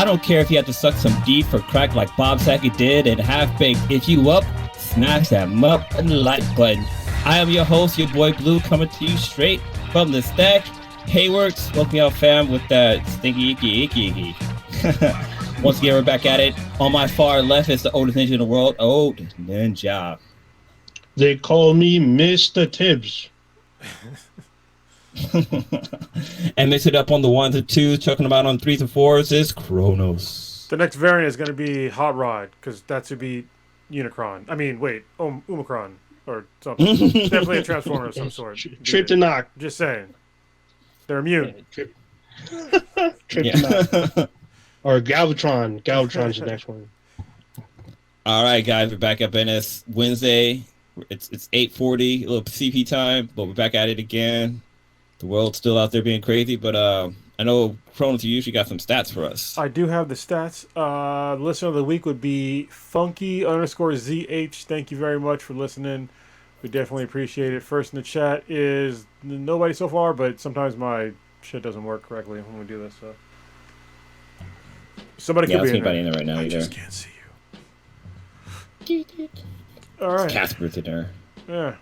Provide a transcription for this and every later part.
don't care if you have to suck some deep or crack like Bob Saget did and half baked. If you up, smash that up and the like button. I am your host, your boy Blue, coming to you straight from the stack. Hayworks, woke me up, fam, with that stinky icky. Once again, we're back at it. On my far left is the oldest ninja in the world, Old Ninja. They call me Mr. Tibbs. And mix it up on the ones and twos, talking about on threes and fours is Kronos. The next variant is going to be Hot Rod, because that should be Unicron. I mean, wait, Omicron or something. Definitely a Transformer of some sort. Trip to knock. Just saying. They're immune. Trip to knock. Or Galvatron. Galvatron's the next one. All right, guys, we're back up in this Wednesday. It's 8:40, a little CP time, but we're back at it again. The world's still out there being crazy, but I know Kronos, you usually got some stats for us. I do have the stats. The listener of the week would be Funky_ZH. Thank you very much for listening. We definitely appreciate it. First in the chat is nobody so far, but sometimes my shit doesn't work correctly when we do this. So somebody could be in there. Right now. I just can't see you. All right. Casper's in there. Yeah.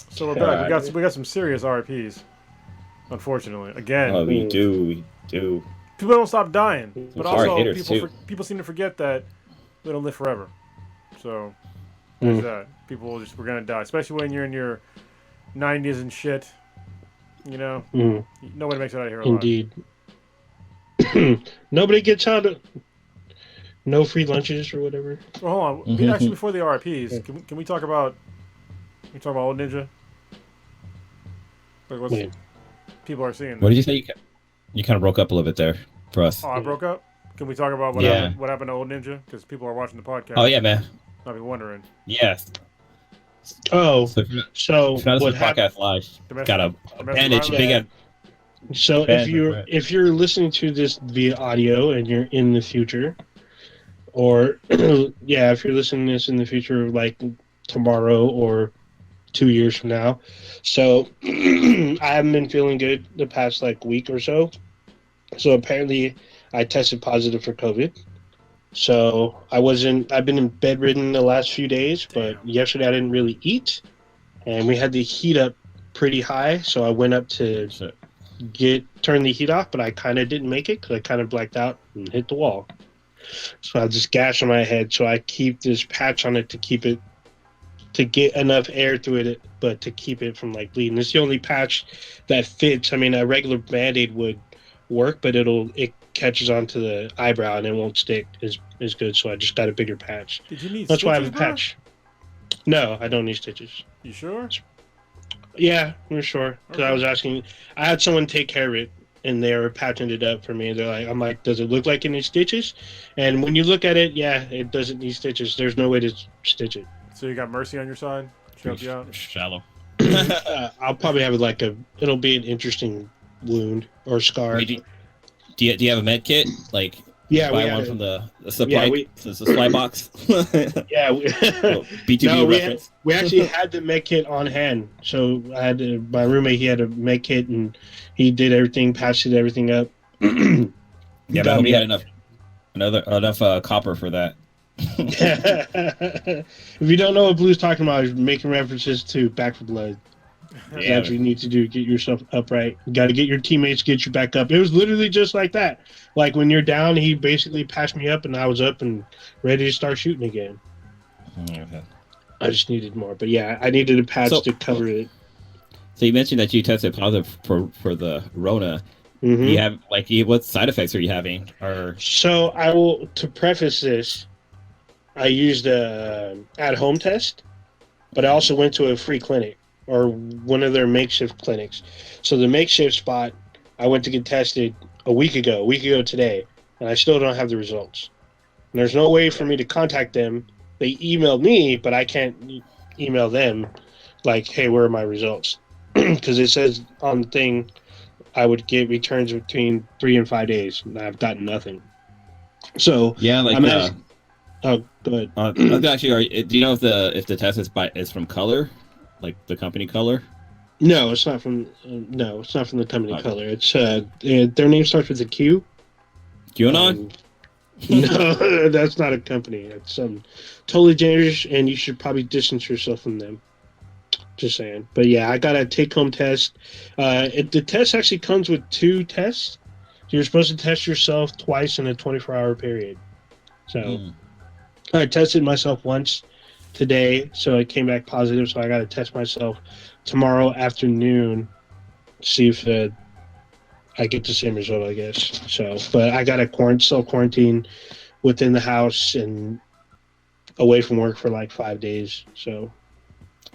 So we're back. We got some serious RIPs. Unfortunately, again. Oh, we do. People don't stop dying, but also people seem to forget that we don't live forever. So there's that. We're gonna die, especially when you're in your 90s and shit. You know, nobody makes it out of here alive. Indeed. Nobody gets out of. No free lunches or whatever. Well, hold on. Actually, before the RIPs, can we talk about? Can we talk about Old Ninja? Like what people are seeing. What did you say? You kind of broke up a little bit there for us. Oh, I broke up? Can we talk about what happened to Old Ninja? Because people are watching the podcast. Oh, yeah, man. I'll be wondering. Yes. Oh, so what podcast live? Got a bandage, big. So if you're listening to this via audio and you're in the future, or if you're listening to this in the future, like tomorrow or 2 years from now. So I haven't been feeling good the past week or so. So apparently I tested positive for COVID. So I've been bedridden the last few days, but yesterday I didn't really eat and we had the heat up pretty high. So I went up to turn the heat off, but I kind of didn't make it because I kind of blacked out and hit the wall. So I have this gash on my head. So I keep this patch on it to get enough air through it, but to keep it from bleeding. It's the only patch that fits. I mean, a regular Band-Aid would work, but it catches onto the eyebrow and it won't stick as good. So I just got a bigger patch. Did you need That's stitches, why I have a patch. No, I don't need stitches. You sure? Yeah, we're sure. Because I was asking, I had someone take care of it, and they were patching it up for me. I'm like, does it look like it needs stitches? And when you look at it, yeah, it doesn't need stitches. There's no way to stitch it. So you got Mercy on your side? She helped you out? Shallow. I'll probably have it it'll be an interesting wound or scar. Wait, do you have a med kit? Yeah, buy one from the supply, the supply box. Yeah, B2B reference. We actually had the med kit on hand. So I had my roommate. He had a med kit and he did everything, patched everything up. Yeah, but we had enough copper for that. If you don't know what Blue's talking about, he's making references to Back for Blood. Yeah, that's what you need to do. Get yourself upright. You got to get your teammates to get you back up. It was literally just like that. Like when you're down, he basically patched me up, and I was up and ready to start shooting again. Okay. I just needed more, but yeah, I needed a patch to cover it. So you mentioned that you tested positive for the Rona. Mm-hmm. You have what side effects are you having? So I will, to preface this, I used a at-home test, but I also went to a free clinic or one of their makeshift clinics. So the makeshift spot, I went to get tested a week ago today, and I still don't have the results. And there's no way for me to contact them. They emailed me, but I can't email them like, hey, where are my results? Because it says on the thing I would get returns between 3 and 5 days, and I've gotten nothing. So yeah, oh, go ahead. Actually, do you know if the test is from Color, like the company Color? No, it's not from. No, it's not from the company Color. It's their name starts with a Q. QAnon? No, that's not a company. It's totally dangerous, and you should probably distance yourself from them. Just saying. But yeah, I got a take-home test. The test actually comes with 2 tests. So you're supposed to test yourself twice in a 24-hour period. So I tested myself once today, so it came back positive. So I got to test myself tomorrow afternoon, see if I get the same result, I guess. So, but I got to self-quarantine within the house and away from work for like 5 days. So.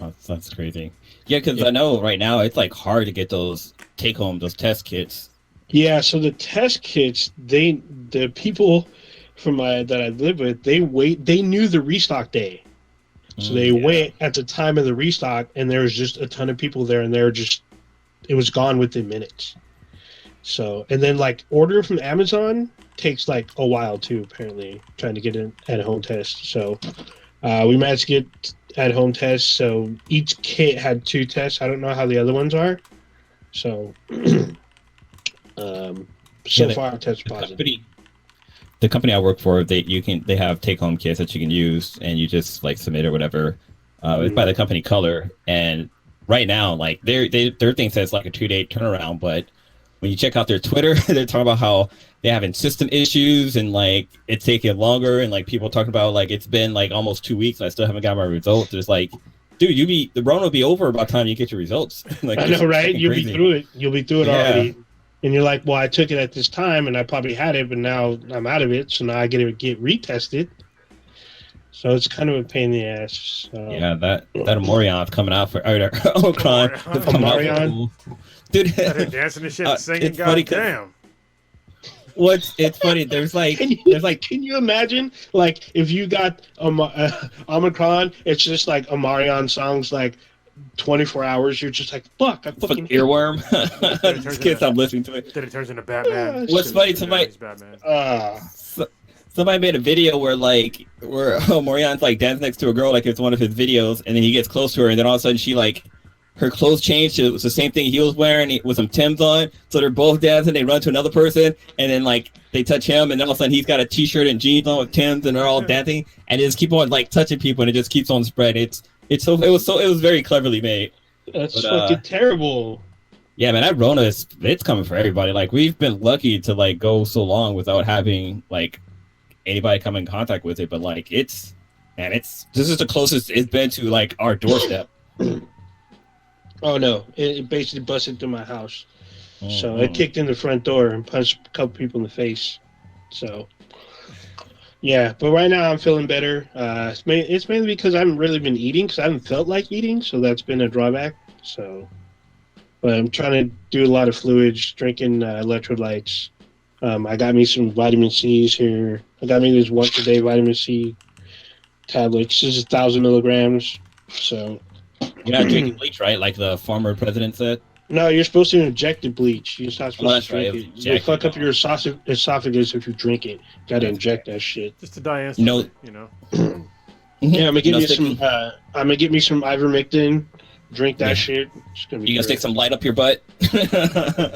Oh, that's crazy. Yeah, because I know right now it's like hard to get those those test kits. Yeah, so the test kits, the people from that I live with, they knew the restock day. So they went at the time of the restock, and there was just a ton of people there, and it was gone within minutes. So, and then like ordering from Amazon takes like a while too, apparently, trying to get an at-home test. So we managed to get at-home tests. So each kit had 2 tests. I don't know how the other ones are. So far, test positive. The company I work for, they have take-home kits that you can use, and you just like submit or whatever. It's by the company Color, and right now, like their thing says like a 2-day turnaround, but when you check out their Twitter, they're talking about how they're having system issues and like it's taking longer, and like people talking about like it's been like almost 2 weeks and I still haven't got my results. It's like, dude, the run will be over by the time you get your results. Like, I know, right? You'll be through it. You'll be through it already. And you're like, well, I took it at this time and I probably had it, but now I'm out of it. So now I get to get retested. So it's kind of a pain in the ass. Yeah, that Omorion's coming out for Omicron. Omarion? Dude, dancing and shit, singing. Goddamn. It's funny. There's like, can you imagine like if you got Omicron? It's just like Omarion songs like 24 hours. You're just like, fuck, I fucking earworm. Just can't stop listening to it. Then it turns into Batman. What's funny? Somebody made a video where Omorion's like dancing next to a girl, like it's one of his videos, and then he gets close to her, and then all of a sudden she like. Her clothes changed. It was the same thing he was wearing with some Timbs on. So they're both dancing. They run to another person, and then like they touch him, and then all of a sudden he's got a T-shirt and jeans on with Timbs, and they're all dancing, and they just keep on like touching people, and it just keeps on spreading. It was very cleverly made. That's fucking terrible. Yeah, man, that Rona it's coming for everybody. Like we've been lucky to like go so long without having like anybody come in contact with it, but like this is the closest it's been to like our doorstep. Oh no! It basically busted through my house, so it kicked in the front door and punched a couple people in the face. So, yeah, but right now I'm feeling better. It's mainly because I haven't really been eating because I haven't felt like eating, so that's been a drawback. So, but I'm trying to do a lot of fluids, drinking electrolytes. I got me some vitamin C's here. I got me this once a day vitamin C tablets. This is 1,000 milligrams. So. You're not drinking bleach, right? Like the former president said? No, you're supposed to inject the bleach. You're not supposed to drink it. You fuck up your esophagus if you drink it. Got to inject that shit. Just to die instantly, you know? Yeah, I'm going to get me some ivermectin. Drink that shit. It's gonna be you gonna stick some light up your butt?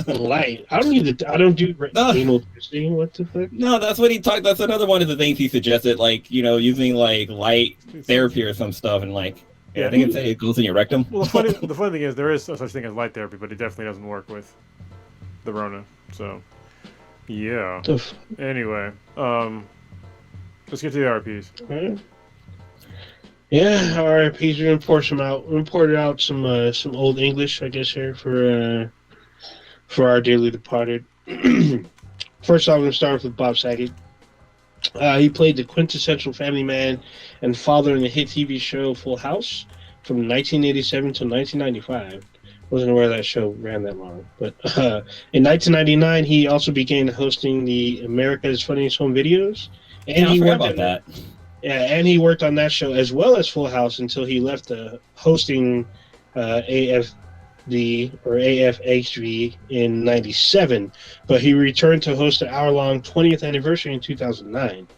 Light? I don't do anal testing. What the fuck? No, that's what he talked. That's another one of the things he suggested, like, using like light therapy or some stuff, and like, I think it goes in your rectum. Well, the funny thing is there is no such thing as light therapy, but it definitely doesn't work with the Rona. So, yeah. Anyway, let's get to the RPs. Right. Yeah, RIPs. We're gonna pour some out. We imported out some old English, I guess, here for our dearly departed. First off, I'm gonna start with Bob Saget. He played the quintessential family man and father in the hit TV show Full House from 1987 to 1995. Wasn't aware that show ran that long. But in 1999, he also began hosting the America's Funniest Home Videos. And he forgot about that. Yeah, and he worked on that show as well as Full House until he left hosting AFD or AFHV in 97. But he returned to host an hour-long 20th anniversary in 2009.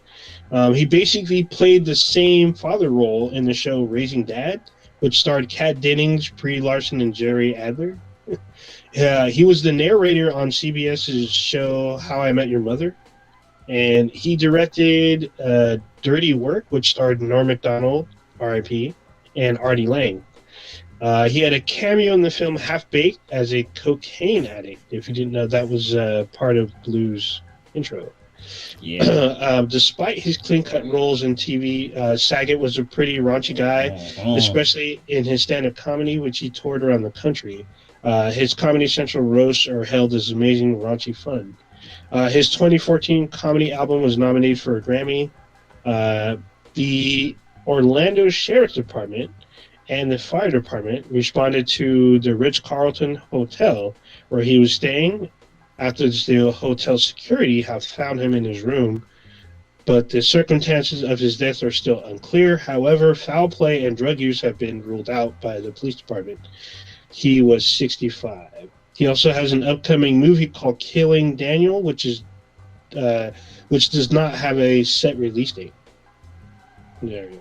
He basically played the same father role in the show Raising Dad, which starred Kat Dennings, Brie Larson, and Jerry Adler. He was the narrator on CBS's show How I Met Your Mother. And he directed Dirty Work, which starred Norm Macdonald, R.I.P., and Artie Lang. He had a cameo in the film Half Baked as a cocaine addict. If you didn't know, that was part of Blue's intro. Yeah. Despite his clean-cut roles in TV, Saget was a pretty raunchy guy, especially in his stand-up comedy, which he toured around the country. His Comedy Central roasts are held as amazing raunchy fun. His 2014 comedy album was nominated for a Grammy. The Orlando Sheriff's Department and the fire department responded to the Ritz-Carlton Hotel where he was staying after the hotel security have found him in his room, but the circumstances of his death are still unclear. However, foul play and drug use have been ruled out by the police department. He was 65. He also has an upcoming movie called Killing Daniel, which does not have a set release date. There you go.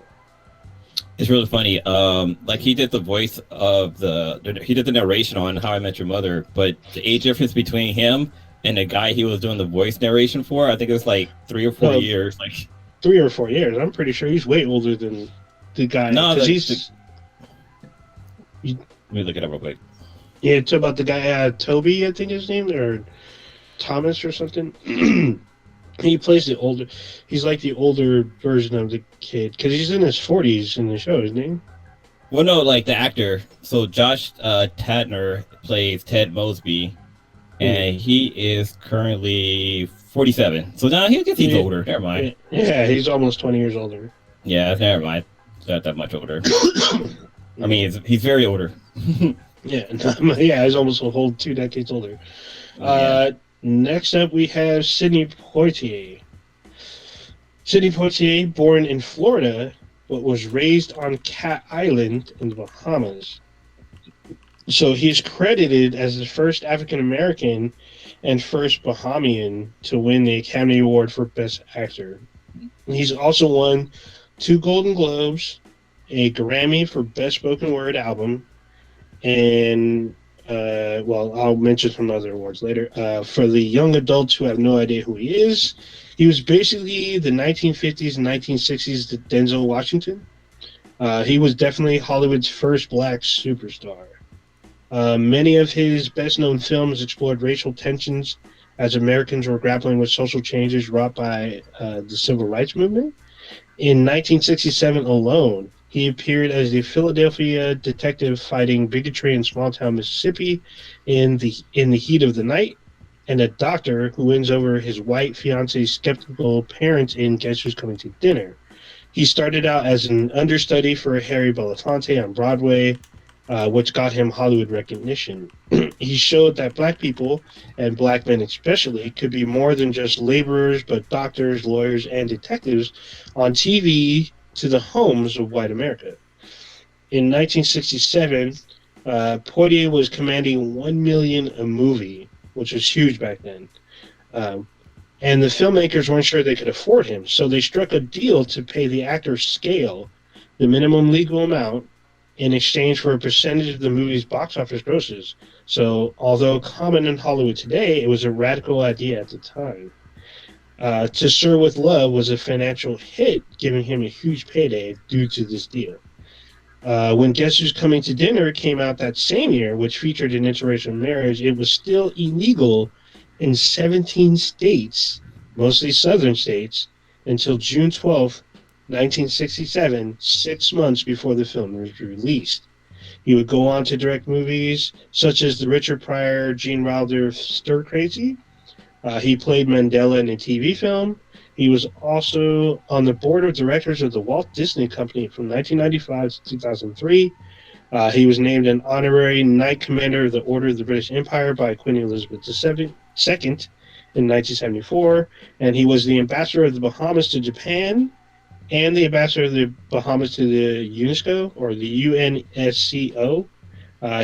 It's really funny. Like he did the voice of he did the narration on How I Met Your Mother, but the age difference between him and the guy he was doing the voice narration for, I think it was like 3 or 4 years. Like 3 or 4 years. I'm pretty sure he's way older than the guy. No, let me look it up real quick. Yeah, it's about the guy Toby, I think his name, or Thomas or something. He plays the older. He's like the older version of the kid because he's in his 40s in the show, isn't he? Well, no, like the actor. So Josh Tadner plays Ted Mosby, and he is currently 47. So now he's older. Never mind. Yeah, he's almost 20 years older. Yeah, never mind. Not that much older. I mean, he's very older. Yeah, he's almost a whole 2 decades older. Next up, we have Sidney Poitier. Sidney Poitier, born in Florida, but was raised on Cat Island in the Bahamas. So he is credited as the first African-American and first Bahamian to win the Academy Award for Best Actor. He's also won 2 Golden Globes, a Grammy for Best Spoken Word Album, and I'll mention some other awards later. For the young adults who have no idea who he is, he was basically the 1950s and 1960s Denzel Washington. He was definitely Hollywood's first black superstar. Many of his best-known films explored racial tensions as Americans were grappling with social changes wrought by the Civil Rights Movement. In 1967 alone, he appeared as the Philadelphia detective fighting bigotry in small-town Mississippi in the heat of the night, and a doctor who wins over his white fiance's skeptical parents in Guess Who's Coming to Dinner. He started out as an understudy for Harry Belafonte on Broadway, which got him Hollywood recognition. He showed that black people, and black men especially, could be more than just laborers, but doctors, lawyers, and detectives on TV to the homes of white America. In 1967, Potier was commanding $1 million a movie, which was huge back then. And the filmmakers weren't sure they could afford him, so they struck a deal to pay the actor Scale the minimum legal amount in exchange for a percentage of the movie's box office grosses. So, although common in Hollywood today, it was a radical idea at the time. To Sir with Love was a financial hit, giving him a huge payday due to this deal. When Guess Who's Coming to Dinner came out that same year, which featured an interracial marriage, it was still illegal in 17 states, mostly southern states, until June 12th, 1967, 6 months before the film was released. He would go on to direct movies such as the Richard Pryor, Gene Wilder Stir Crazy. He played Mandela in a TV film. He was also on the board of directors of the Walt Disney Company from 1995 to 2003. He was named an honorary Knight Commander of the Order of the British Empire by Queen Elizabeth II in 1974, and he was the ambassador of the Bahamas to Japan and the ambassador of the Bahamas to the UNESCO, or the UNSCO.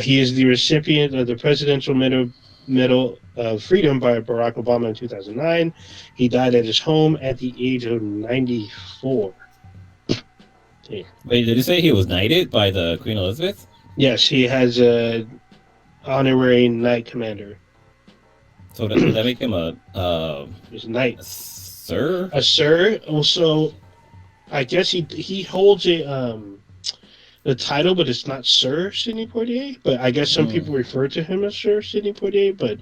He is the recipient of the Presidential Medal of Freedom by Barack Obama in 2009. He died at his home at the age of 94. Yeah. Wait, did you say he was knighted by the Queen Elizabeth? Yes, he has a honorary Knight Commander. So does that make him a he's a knight? sir. A sir. Also, I guess he holds the title, but it's not Sir Sidney Poitier. But I guess some people refer to him as Sir Sidney Poitier. But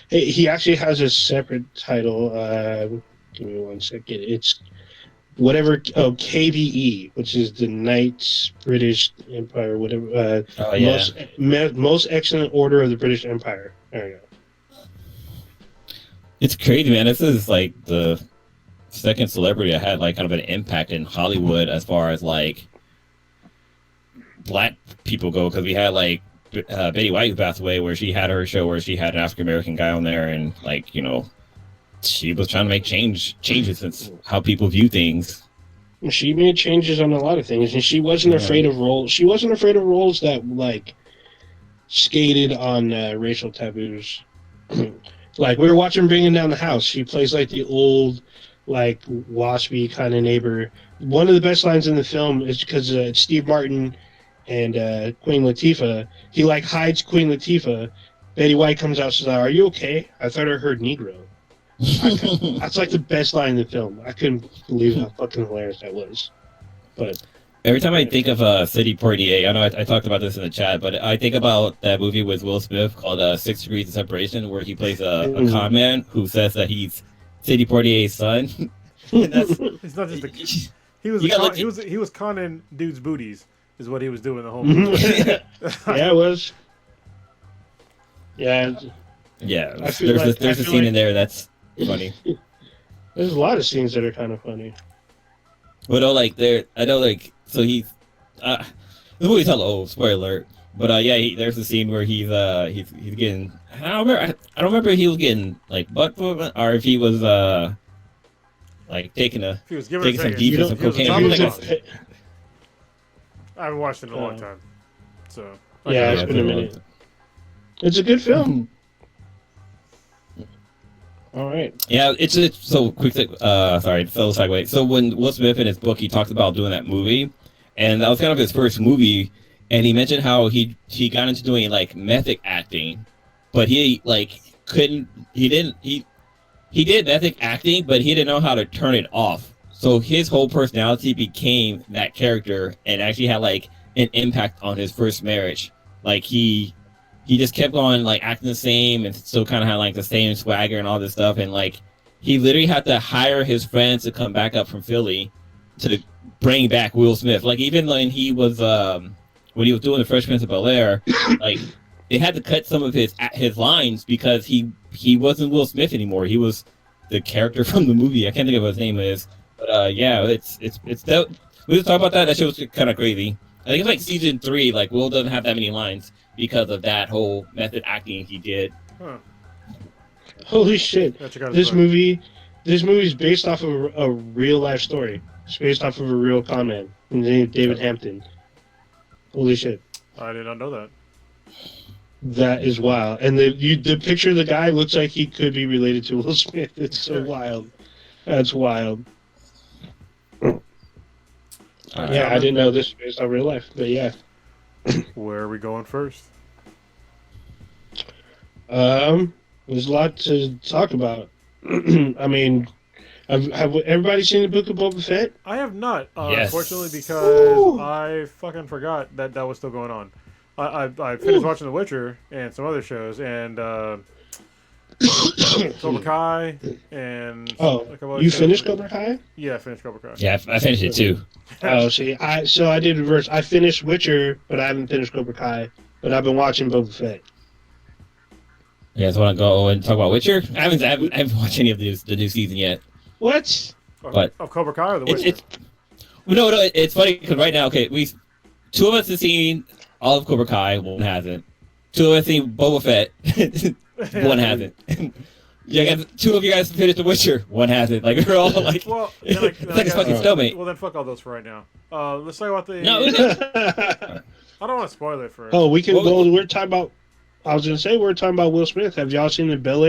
he actually has a separate title. Give me 1 second. It's whatever. KBE, which is the Knights British Empire. Whatever. Most Excellent Order of the British Empire. There we go. It's crazy, man. This is like the second celebrity that had like kind of an impact in Hollywood as far as like black people go, because we had like Betty White who passed away, where she had her show where she had an African American guy on there, and like, you know, she was trying to make changes in how people view things. She made changes on a lot of things, and she wasn't afraid of roles. She wasn't afraid of roles that like skated on racial taboos. Like, we were watching Bringing Down the House. She plays like the old, like, waspy kind of neighbor. One of the best lines in the film is because Steve Martin and Queen Latifah, he like hides Queen Latifah. Betty White comes out and says, "Are you okay? I thought I heard Negro." That's like the best line in the film. I couldn't believe how fucking hilarious that was. But every time I think of Sidney Poitier, I know I talked about this in the chat, but I think about that movie with Will Smith called 6 Degrees of Separation, where he plays a con man who says that he's Sidney Poitier's son. And that's, it's not just he was conning dudes' booties, is what he was doing the whole movie. Yeah, it was. Yeah. Yeah, there's a scene in there that's funny. There's a lot of scenes that are kind of funny. But so he's the movie's hella old, spoiler alert. But there's a scene where he's getting, I don't remember if he was getting like butt movement or if he was like taking some defensive cocaine. I haven't watched it in a long time, so it's been a minute. It's a good film. All right. Yeah, it's so quick. Sorry, fellow segue. So when Will Smith in his book, he talks about doing that movie, and that was kind of his first movie, and he mentioned how he got into doing like method acting, but he did method acting, but he didn't know how to turn it off. So his whole personality became that character, and actually had like an impact on his first marriage. Like he just kept on like acting the same and still kind of had like the same swagger and all this stuff. And like he literally had to hire his friends to come back up from Philly to bring back Will Smith. Like even when he was doing the Fresh Prince of Bel Air, like they had to cut some of his lines because he wasn't Will Smith anymore. He was the character from the movie. I can't think of what his name is, but it's that we just talk about that. That shit was kind of crazy. I think it's like season 3. Like Will doesn't have that many lines because of that whole method acting he did. Huh. Holy shit! This movie is based off of a real life story. It's based off of a real con man named David Hampton. Holy shit! I did not know that. That is wild. And the picture of the guy looks like he could be related to Will Smith. It's so wild. That's wild. Yeah, I didn't know this was based on real life, but yeah. Where are we going first? There's a lot to talk about. I mean, have everybody seen the Book of Boba Fett? I have not, yes. Unfortunately, because I fucking forgot that was still going on. I finished watching The Witcher and some other shows, and Cobra Kai, and you finished Cobra Kai? Yeah, I finished Cobra Kai. Yeah, I finished it too. See, I did reverse. I finished Witcher, but I haven't finished Cobra Kai. But I've been watching Boba Fett. You guys want to go and talk about Witcher? I haven't watched any of the new season yet. What? Of Cobra Kai or The Witcher? No, it's funny because right now, two of us have seen all of Cobra Kai, one hasn't. Two of us have seen Boba Fett, one hasn't. Yeah, two of you guys finished The Witcher, one hasn't. Like we're all like, it's like a fucking stalemate. Well, then fuck all those for right now. Let's talk about the. No, I don't want to spoil it for. Oh, we can go. We're talking about. I was gonna say we're talking about Will Smith. Have y'all seen the Bel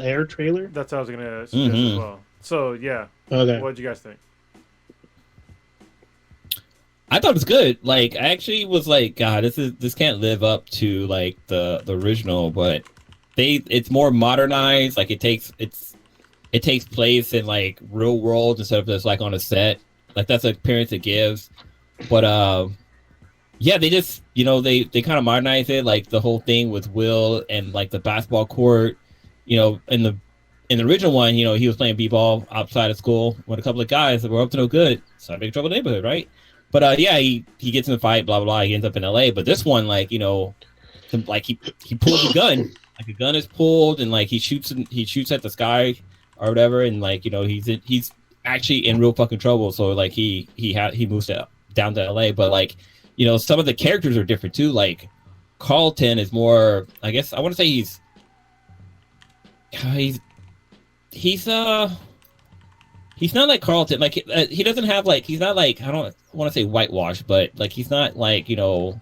Air trailer? That's what I was gonna suggest as well. So yeah. Okay. What did you guys think? I thought it was good. Like I actually was like, God, this can't live up to like the original, but it's more modernized. Like it's it takes place in like real world instead of just like on a set. Like that's the appearance it gives. But yeah, they just they kind of modernize it, like the whole thing with Will and like the basketball court. In the original one, he was playing b-ball outside of school with a couple of guys that were up to no good. So big trouble in the neighborhood, right? But yeah, he gets in a fight, blah blah blah. He ends up in LA. But this one, like like he pulls a gun, like a gun is pulled, and like he shoots at the sky or whatever, and like he's actually in real fucking trouble. So like he moves down to LA, but like some of the characters are different too. Like Carlton is more, I guess I want to say he's not like Carlton. Like he doesn't have like, he's not like, I don't want to say whitewashed, but like he's not like kind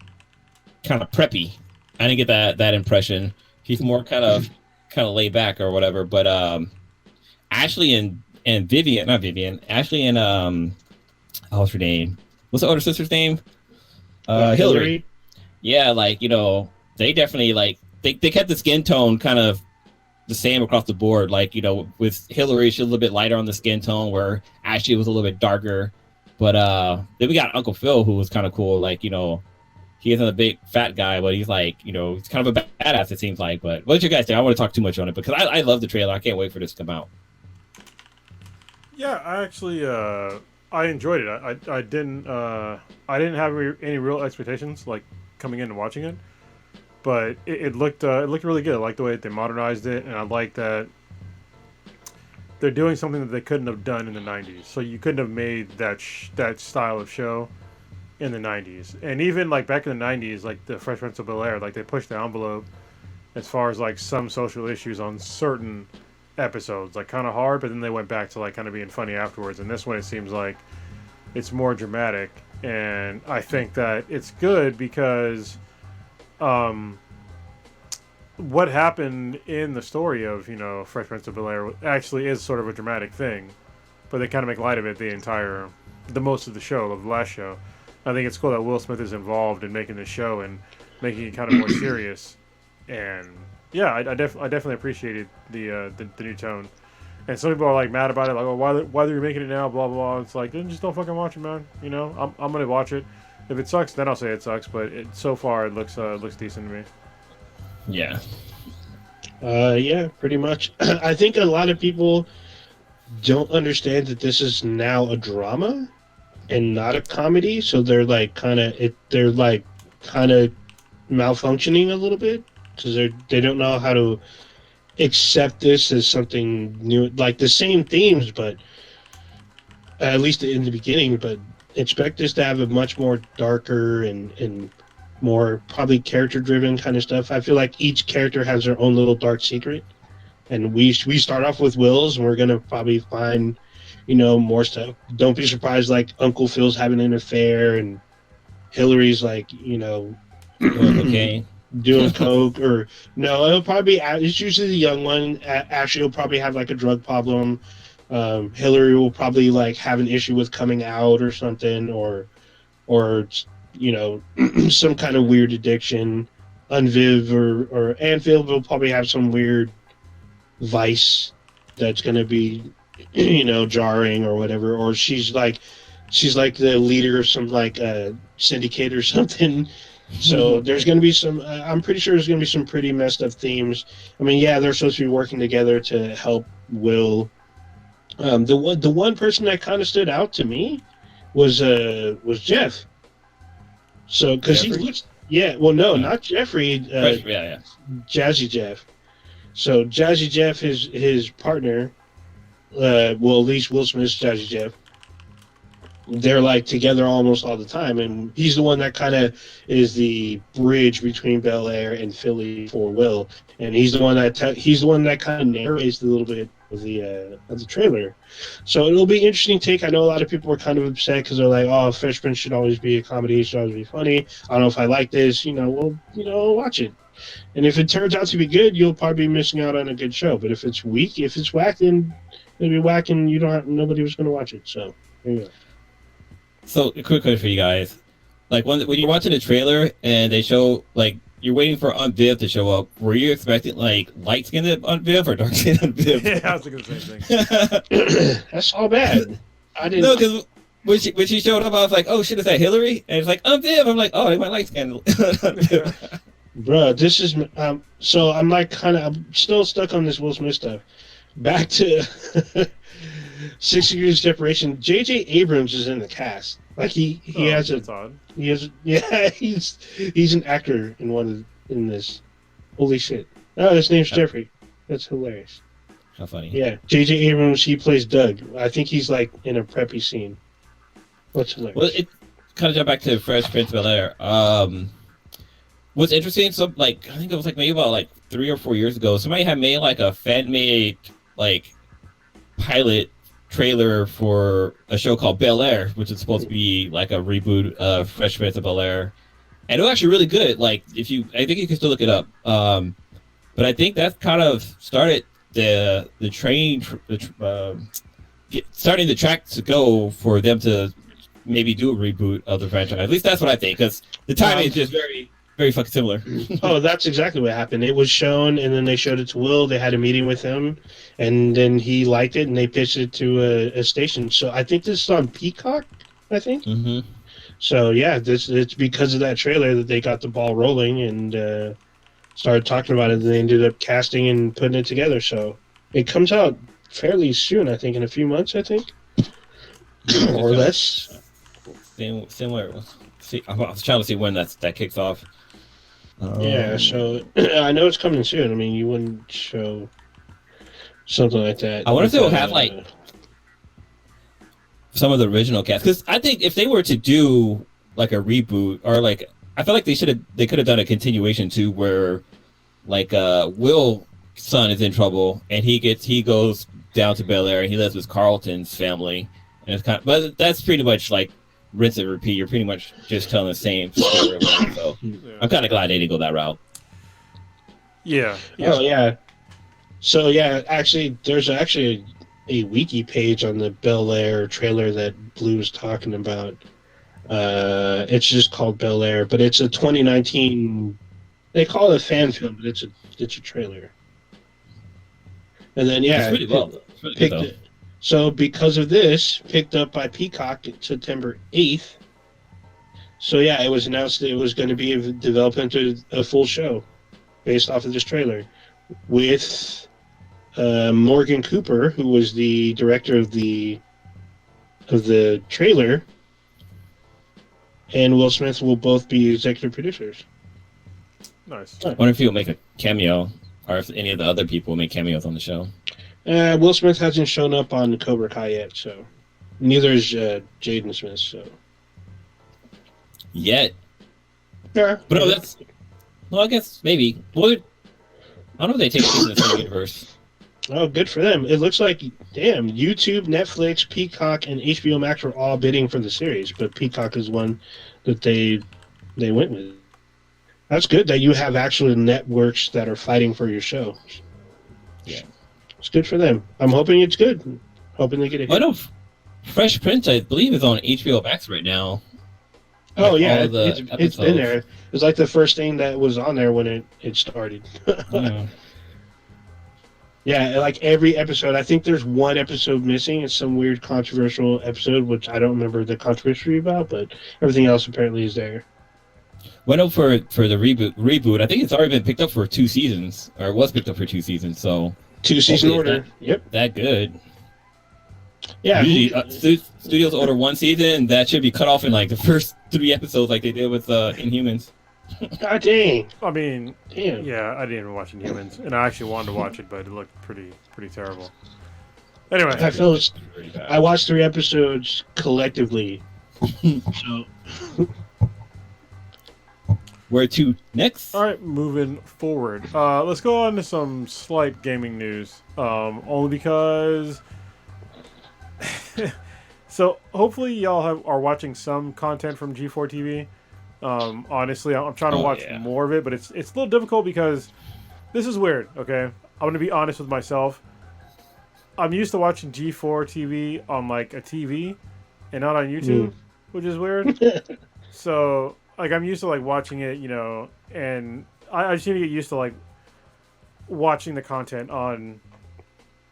of preppy. I didn't get that impression. He's more kind of laid back or whatever. But Ashley and Vivian, not Vivian, Ashley and what's her name? What's the older sister's name? Hillary. Yeah, like they definitely like they kept the skin tone kind of the same across the board. Like with Hillary, she's a little bit lighter on the skin tone, where Ashley was a little bit darker. But then we got Uncle Phil, who was kind of cool. Like he isn't a big fat guy, but he's like he's kind of a badass, it seems like. But what did you guys think? I don't want to talk too much on it because I love the trailer. I can't wait for this to come out. Yeah, I actually I enjoyed it. I didn't have any real expectations like coming in and watching it, but it looked really good. I like the way that they modernized it, and I like that they're doing something that they couldn't have done in the 90s. So you couldn't have made that style of show in the 90s. And even like back in the 90s, like the Fresh Prince of Bel Air, like they pushed the envelope as far as like some social issues on certain episodes, like kind of hard, but then they went back to like kind of being funny afterwards. And this one, it seems like it's more dramatic, and I think that it's good because what happened in the story of Fresh Prince of Bel Air actually is sort of a dramatic thing, but they kind of make light of it the most of the show, of the last show. I think it's cool that Will Smith is involved in making this show and making it kind of more serious. And yeah, I definitely appreciated the new tone. And some people are like mad about it, like, oh, why are you making it now, blah blah blah. It's like, then just don't fucking watch it, man. I'm gonna watch it. If it sucks, then I'll say it sucks. But so far, it looks decent to me. Yeah. Yeah, pretty much. I think a lot of people don't understand that this is now a drama and not a comedy, so they're like kind of malfunctioning a little bit because they don't know how to accept this as something new, like the same themes, but at least in the beginning, but expect this to have a much more darker and more probably character-driven kind of stuff. I feel like each character has their own little dark secret, and we start off with Will's, and we're gonna probably find, more stuff. Don't be surprised, like Uncle Phil's having an affair, and Hillary's like, okay, doing coke, or no, it'll probably be, it's usually the young one. Ashley will probably have like a drug problem. Hillary will probably like have an issue with coming out or something, or some kind of weird addiction. Viv or Aunt Viv will probably have some weird vice that's going to be, jarring or whatever. Or she's like the leader of some like syndicate or something. So there's going to be some. I'm pretty sure there's going to be some pretty messed up themes. I mean, yeah, they're supposed to be working together to help Will. The one person that kind of stood out to me was Jeff. So, because he looks, not Jeffrey, Jazzy Jeff. So Jazzy Jeff is his partner. At least Will Smith's Jazzy Jeff. They're like together almost all the time, and he's the one that kind of is the bridge between Bel Air and Philly for Will, and he's the one that kind of narrates a little bit of the trailer. So it'll be an interesting take. I know a lot of people are kind of upset because they're like, "Oh, Fresh Prince should always be a comedy, should always be funny." I don't know if I like this. Watch it, and if it turns out to be good, you'll probably be missing out on a good show. But if it's weak, if it's whack, then it'll be whack, and nobody was going to watch it. So there you go. So, a quick question for you guys. Like, when you're watching the trailer and they show, like, you're waiting for Aunt Viv to show up. Were you expecting like light skinned Aunt Viv or dark skinned Aunt Viv? Yeah, I was thinking the same thing. That's all bad. I didn't. No, because when she showed up, I was like, oh shit, is that Hillary? And it's like Aunt Viv. I'm like, oh, they might light skinned. Bruh, this is so I'm like I'm still stuck on this Will Smith stuff. Back to 6 Degrees of Separation. J.J. Abrams is in the cast. Like he has he's an actor in this. Holy shit! Oh, his name's Jeffrey. That's hilarious. How funny. Yeah, J.J. Abrams. He plays Doug. I think he's like in a preppy scene. What's hilarious? Well, it kind of jump back to Fresh Prince of Bel Air. What's interesting, so like I think it was like maybe about like 3 or 4 years ago, somebody had made like a fan-made like pilot trailer for a show called Bel Air, which is supposed to be like a reboot of Fresh Prince of Bel Air, and it was actually really good. Like I think you can still look it up, but I think that kind of started starting the track to go for them to maybe do a reboot of the franchise. At least that's what I think, because the timing is just very fucking similar. Oh, that's exactly what happened. It was shown, and then they showed it to Will. They had a meeting with him, and then he liked it, and they pitched it to a station. So I think this is on Peacock, I think. Mm-hmm. So yeah, it's because of that trailer that they got the ball rolling and started talking about it. And they ended up casting and putting it together. So it comes out fairly soon, I think, in a few months, I think, or less. Similar. See, I was trying to see when that kicks off. Yeah, so I know it's coming soon. I mean, you wouldn't show something like that. I wonder if they'll have like some of the original cast, because I think if they were to do like a reboot, or like I feel like they could have done a continuation too, where like Will's son is in trouble and he goes down to Bel Air and he lives with Carlton's family, and it's but that's pretty much like rinse and repeat. You're pretty much just telling the same story. So I'm kind of glad they didn't go that route. Yeah. Oh yeah. So yeah, actually, there's actually a wiki page on the Bel Air trailer that Blue was talking about. It's just called Bel Air, but it's a 2019. They call it a fan film, but it's a trailer. And then yeah, it's really well. So because of this, picked up by Peacock September 8th. So yeah, it was announced that it was going to be developed into a full show based off of this trailer, with Morgan Cooper, who was the director of the trailer, and Will Smith will both be executive producers. Nice. I wonder if he'll make a cameo, or if any of the other people will make cameos on the show. Will Smith hasn't shown up on Cobra Kai yet, so neither is Jaden Smith. So yet, yeah, but I guess maybe. Well, I don't know if they take it in the same universe. Oh, good for them. It looks like, damn, YouTube, Netflix, Peacock, and HBO Max were all bidding for the series, but Peacock is one that they went with. That's good that you have actual networks that are fighting for your show. Yeah. It's good for them. I'm hoping it's good. Hoping they get it. I know Fresh Prince, I believe, is on HBO Max right now. Oh, yeah, it's been there. It was like the first thing that was on there when it started. Yeah. Yeah, like every episode. I think there's one episode missing. It's some weird controversial episode, which I don't remember the controversy about, but everything else apparently is there. Well, for the reboot, I think it's already been picked up for 2 seasons, or it was picked up for 2 seasons, so... 2-season order. Yep. That good. Yeah. Usually, studios order 1 season, that should be cut off in like the first 3 episodes, like they did with Inhumans. God dang. I mean, damn. Yeah, I didn't even watch Inhumans, and I actually wanted to watch it, but it looked pretty terrible. Anyway, I watched 3 episodes collectively. So. Where to next? All right, moving forward. Let's go on to some slight gaming news. Only because... So, hopefully y'all are watching some content from G4 TV. Honestly, I'm trying to watch more of it, but it's a little difficult because this is weird, okay? I'm going to be honest with myself. I'm used to watching G4 TV on, like, a TV and not on YouTube, which is weird. So... like I'm used to like watching it, and I just need to get used to like watching the content on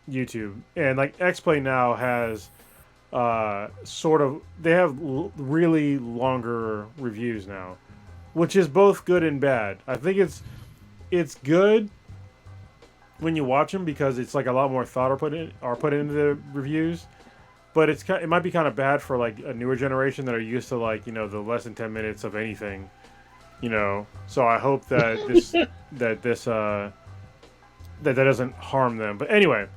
YouTube. And like XPlay now has they have really longer reviews now, which is both good and bad. I think it's good when you watch them because it's like a lot more thought are put into the reviews, but it might be kind of bad for like a newer generation that are used to like the less than 10 minutes of anything, So I hope that that doesn't harm them. But anyway,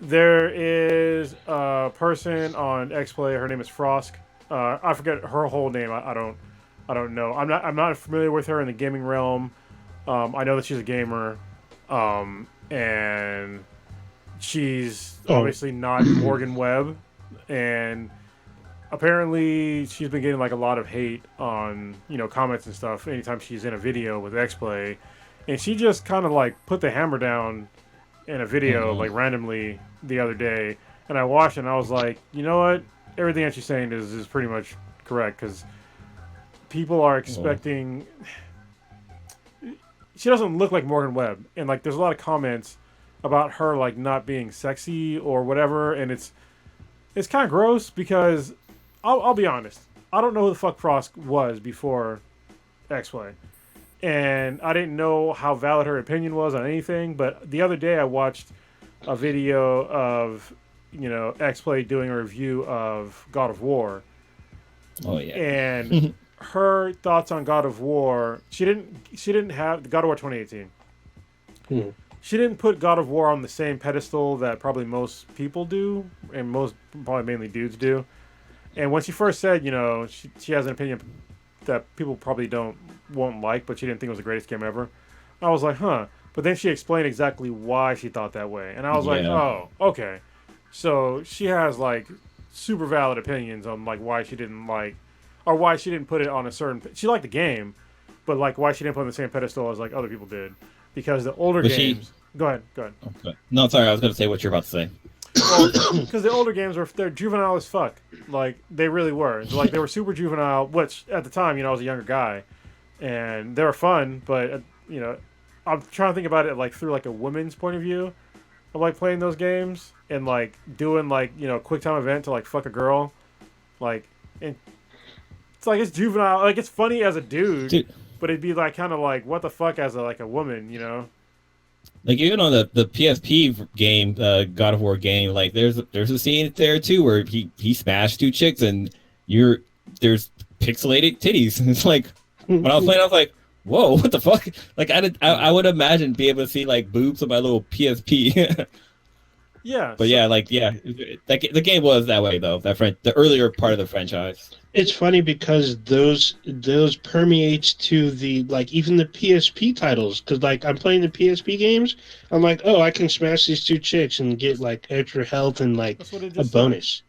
there is a person on XPlay. Her name is Frosk. I forget her whole name. I don't know. I'm not familiar with her in the gaming realm. I know that she's a gamer, and she's obviously not Morgan Webb, and apparently she's been getting like a lot of hate on comments and stuff anytime she's in a video with XPlay, and she just kind of like put the hammer down in a video like randomly the other day, and I watched it and I was like, you know what, everything that she's saying is pretty much correct, because people are expecting she doesn't look like Morgan Webb, and like there's a lot of comments about her like not being sexy or whatever, and it's kind of gross because I'll be honest, I don't know who the fuck Frosk was before XPlay, and I didn't know how valid her opinion was on anything. But the other day I watched a video of XPlay doing a review of God of War. Oh yeah, and her thoughts on God of War. She didn't have God of War 2018. She didn't put God of War on the same pedestal that probably most people do, and probably mainly dudes do. And when she first said, she has an opinion that people probably won't like, but she didn't think it was the greatest game ever, I was like, huh. But then she explained exactly why she thought that way, and I was like, oh, okay. So she has like super valid opinions on like why she didn't like, or why she didn't put it on a certain. She liked the game, but like why she didn't put it on the same pedestal as like other people did, because the older games. Go ahead. Okay. No, sorry, I was going to say what you're about to say. Well, because the older games they're juvenile as fuck. Like they really were. Like they were super juvenile, which at the time, I was a younger guy, and they were fun. But I'm trying to think about it like through like a woman's point of view of like playing those games and like doing like quick time event to like fuck a girl, like and it's like it's juvenile. Like it's funny as a dude. But it'd be like kind of like what the fuck as a woman, Like even on the PSP game, God of War game, like there's a scene there too where he smashed two chicks and there's pixelated titties. It's like when I was playing, I was like, whoa, what the fuck? Like I would imagine be able to see like boobs on my little PSP. Yeah. But the game was that way though. The earlier part of the franchise. It's funny because those permeates to the like even the PSP titles, because like I'm playing the PSP games, I'm like, oh, I can smash these two chicks and get like extra health and like a bonus,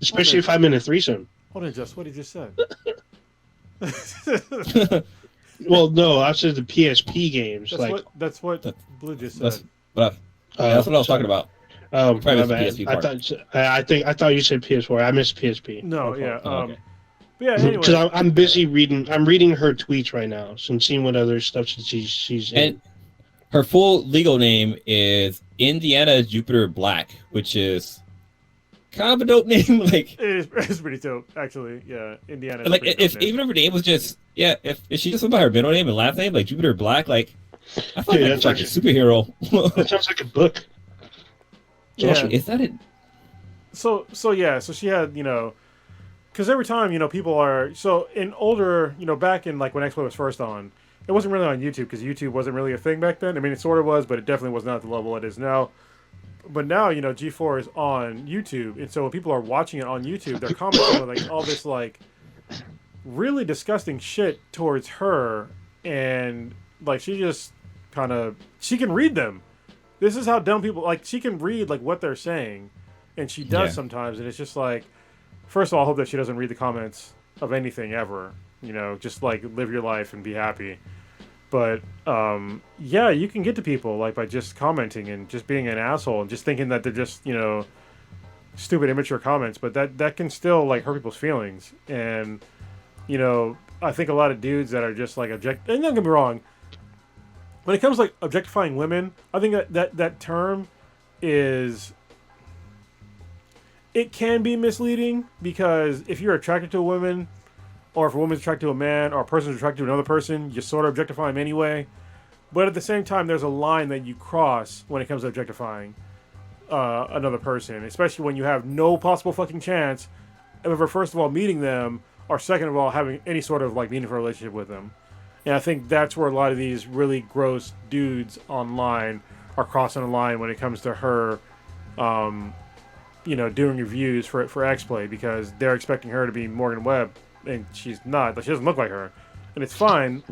especially if I'm in a threesome. Hold on, just what he just said. Well, no, I said the PSP games. That's what Blue just said. That's what I was talking about. Oh, my bad. I thought you said PS4. I missed PSP. No, yeah. Okay. But yeah, anyway. Because I'm busy reading. I'm reading her tweets right now, so I'm seeing what other stuff she's in. And her full legal name is Indiana Jupiter Black, which is kind of a dope name. Like it's pretty dope, actually. Yeah, Indiana. Like even if her name was just if she just went by her middle name and last name like Jupiter Black, like I thought that's like a superhero. That sounds like a book. Yeah. Actually, is that it? So she had because every time people are in older back in like when XPlay was first on, it wasn't really on YouTube because YouTube wasn't really a thing back then. I mean, it sort of was, but it definitely was not at the level it is now. But now G4 is on YouTube, and so when people are watching it on YouTube, they're commenting with like all this like really disgusting shit towards her, and like she just she can read them. This is how dumb people like. She can read like what they're saying, and she does sometimes. And it's just like, first of all, I hope that she doesn't read the comments of anything ever. Just like live your life and be happy. But you can get to people like by just commenting and just being an asshole and just thinking that they're just stupid, immature comments. But that can still like hurt people's feelings. And I think a lot of dudes that are just like and don't get me wrong, when it comes to like objectifying women, I think that term is, it can be misleading, because if you're attracted to a woman, or if a woman's attracted to a man, or a person's attracted to another person, you sort of objectify them anyway. But at the same time, there's a line that you cross when it comes to objectifying another person, especially when you have no possible fucking chance of ever, first of all, meeting them, or second of all, having any sort of like meaningful relationship with them. And I think that's where a lot of these really gross dudes online are crossing the line when it comes to her, doing reviews for X-Play, because they're expecting her to be Morgan Webb, and she's not. She doesn't look like her, and it's fine.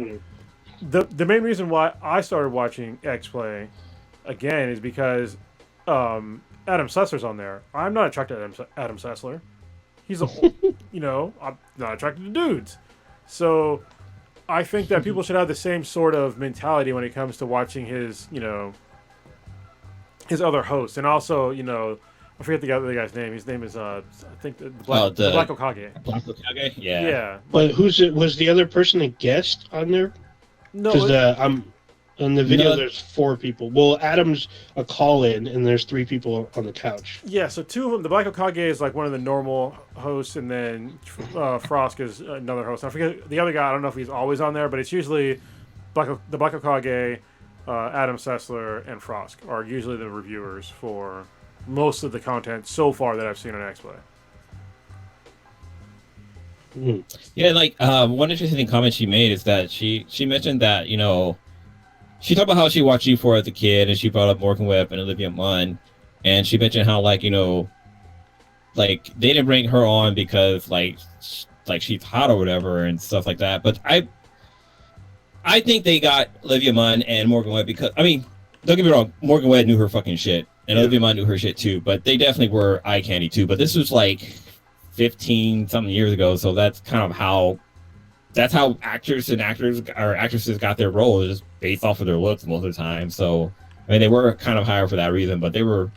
The main reason why I started watching X-Play again is because Adam Sessler's on there. I'm not attracted to Adam Sessler. He's I'm not attracted to dudes. So I think that people should have the same sort of mentality when it comes to watching his other hosts. And also, I forget the other guy's name. His name is, I think, the Black Okage. Black Okage? Yeah. Yeah. But was the other person a guest on there? No. Because on the video, there's 4 people. Well, Adam's a call-in, and there's 3 people on the couch. Yeah, so 2 of them. The Black Okage is like one of the normal hosts, and then Frosk is another host. I forget the other guy. I don't know if he's always on there, but it's usually the Black Okage, Adam Sessler, and Frosk are usually the reviewers for most of the content so far that I've seen on X-Play. Yeah, like one interesting comment she made is that she mentioned that, she talked about how she watched U4 as a kid, and she brought up Morgan Webb and Olivia Munn, and she mentioned how they didn't bring her on because like she's hot or whatever and stuff like that. But I think they got Olivia Munn and Morgan Webb because, I mean, don't get me wrong, Morgan Webb knew her fucking shit, and Olivia Munn knew her shit too, but they definitely were eye candy too. But this was like 15 something years ago, so that's kind of how actors and actresses got their roles, just based off of their looks most of the time. So I mean, they were kind of hired for that reason, but they were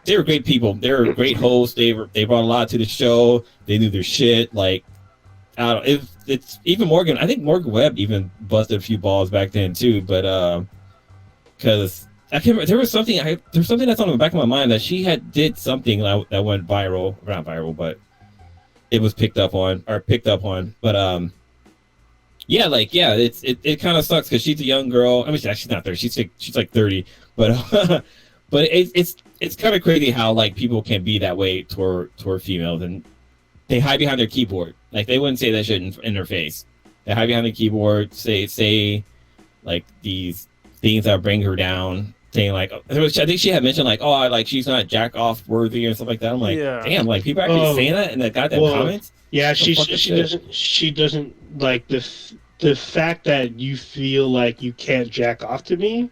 great people. They were great hosts. They brought a lot to the show. They knew their shit. Like, I don't know, it's even Morgan. I think Morgan Webb even busted a few balls back then too. But because I can't remember, there was something that's on the back of my mind that she did something that went viral, not viral, but it was picked up on. But it kind of sucks because she's a young girl. I mean, she's not 30. She's like 30. But but it's kind of crazy how like people can be that way toward females, and they hide behind their keyboard. Like, they wouldn't say that shit in their face. They hide behind the keyboard, say like these things that bring her down. Saying like, I think she had mentioned like, oh, like she's not jack off worthy and stuff like that. I'm like, damn, like people actually saying that in the goddamn comments. Yeah, she doesn't like the fact that you feel like you can't jack off to me.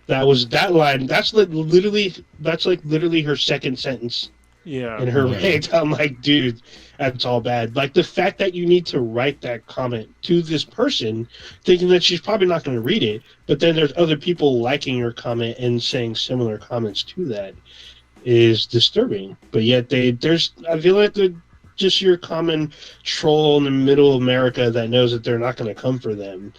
That line. That's literally her second sentence. Yeah. In her rant, I'm like, dude, that's all bad. Like, the fact that you need to write that comment to this person, thinking that she's probably not going to read it, but then there's other people liking your comment and saying similar comments to that, is disturbing. But yet I feel like they're just your common troll in the middle of America that knows that they're not going to come for them.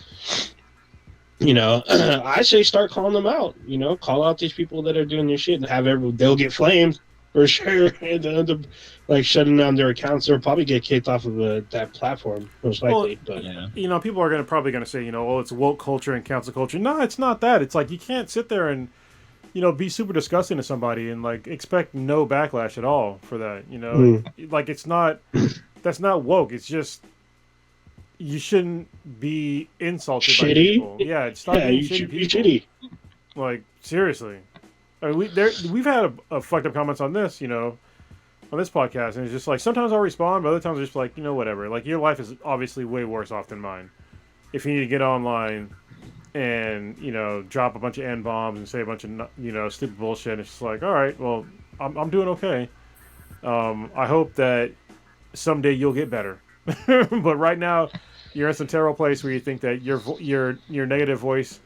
I say start calling them out. Call out these people that are doing this shit and they'll get flamed. For sure, and they'll end up like shutting down their accounts. They'll probably get kicked off of that platform, most likely. But people are probably going to say, it's woke culture and cancel culture. No, it's not that. It's like you can't sit there and be super disgusting to somebody and like expect no backlash at all for that. Like it's not. That's not woke. It's just you shouldn't be insulted by people. Yeah, stop being shitty people. Shitty. Like, seriously. I mean, we've had a fucked up comments on this, on this podcast, and it's just like, sometimes I'll respond, but other times I'm just like, whatever. Like, your life is obviously way worse off than mine. If you need to get online and, drop a bunch of N-bombs and say a bunch of, stupid bullshit, it's just like, all right, well, I'm doing okay. I hope that someday you'll get better. But right now, you're in some terrible place where you think that your negative voice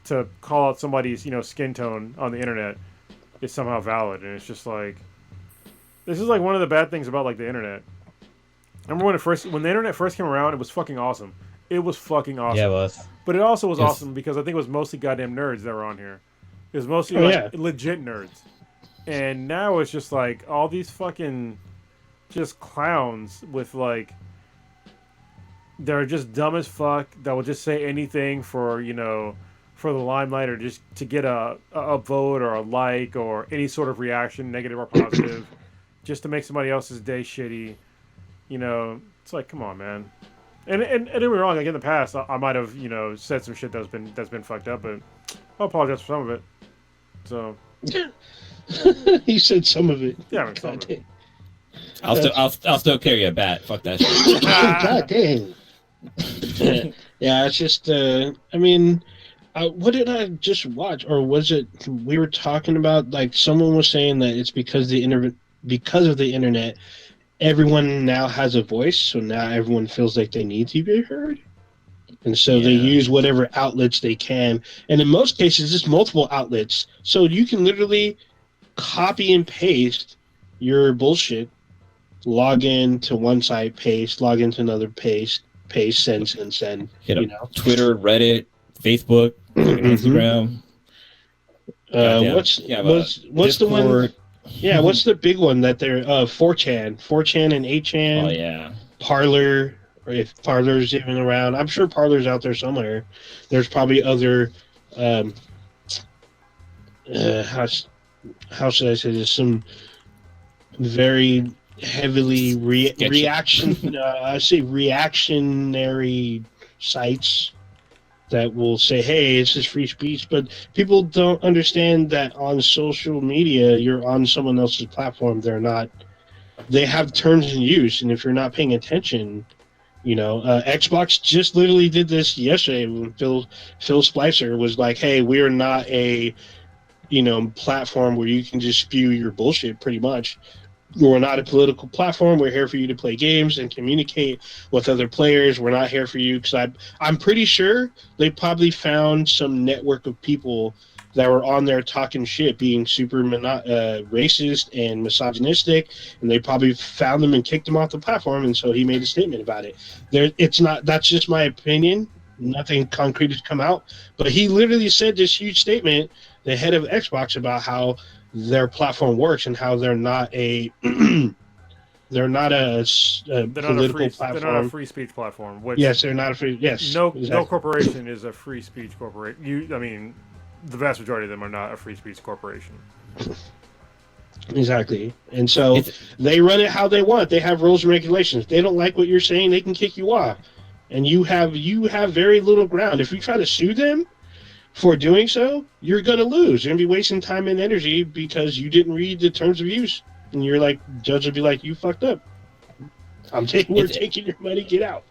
to call out somebody's, skin tone on the internet is somehow valid. And it's just like, this is like one of the bad things about like the internet. I remember when the internet first came around, it was fucking awesome. It was fucking awesome. Yeah, it was. But it also was awesome because I think it was mostly goddamn nerds that were on here. It was mostly legit nerds. And now it's just like all these fucking just clowns with like they're just dumb as fuck that will just say anything for, you know, for the limelight or just to get a vote or a like or any sort of reaction, negative or positive, just to make somebody else's day shitty. You know, it's like, come on, man. And don't get me wrong, like in the past, I might have, you know, said some shit that's been fucked up, but I apologize for some of it. So he said some of it. Yeah, I mean, some of it. I'll still carry a bat. Fuck that shit. God dang. Yeah, it's just. I mean, what did I just watch, or was it we were talking about? Like someone was saying that it's because of the internet, everyone now has a voice, so now everyone feels like they need to be heard. And so they use whatever outlets they can. And in most cases, it's multiple outlets. So you can literally copy and paste your bullshit, log in to one site, paste, log into another, paste, send. Hit up Twitter, Reddit, Facebook, Instagram. What's the one? Yeah, what's the big one that they're 4chan and 8chan? Oh yeah. Parler, or if Parler's even around. I'm sure Parler's out there somewhere. There's probably other how should I say this? Some very heavily reactionary sites that will say, hey, this is free speech, but people don't understand that on social media, you're on someone else's platform. They have terms and use, and if you're not paying attention, Xbox just literally did this yesterday when Phil Splicer was like, hey, we are not a, platform where you can just spew your bullshit pretty much. We're not a political platform. We're here for you to play games and communicate with other players. We're not here for you because I'm pretty sure they probably found some network of people that were on there talking shit, being super racist and misogynistic, and they probably found them and kicked them off the platform, and so he made a statement about it. That's just my opinion. Nothing concrete has come out, but he literally said this huge statement, the head of Xbox, about how their platform works and how they're not a political platform. They're not a free speech platform. Yes, they're not a free. Yes, no corporation is a free speech corporation. The vast majority of them are not a free speech corporation. Exactly, and so they run it how they want. They have rules and regulations. If they don't like what you're saying, they can kick you off, and you have very little ground. If you try to sue them for doing so, you're going to lose. You're going to be wasting time and energy because you didn't read the terms of use. And you're like, judge will be like, you fucked up. We're taking your money, get out.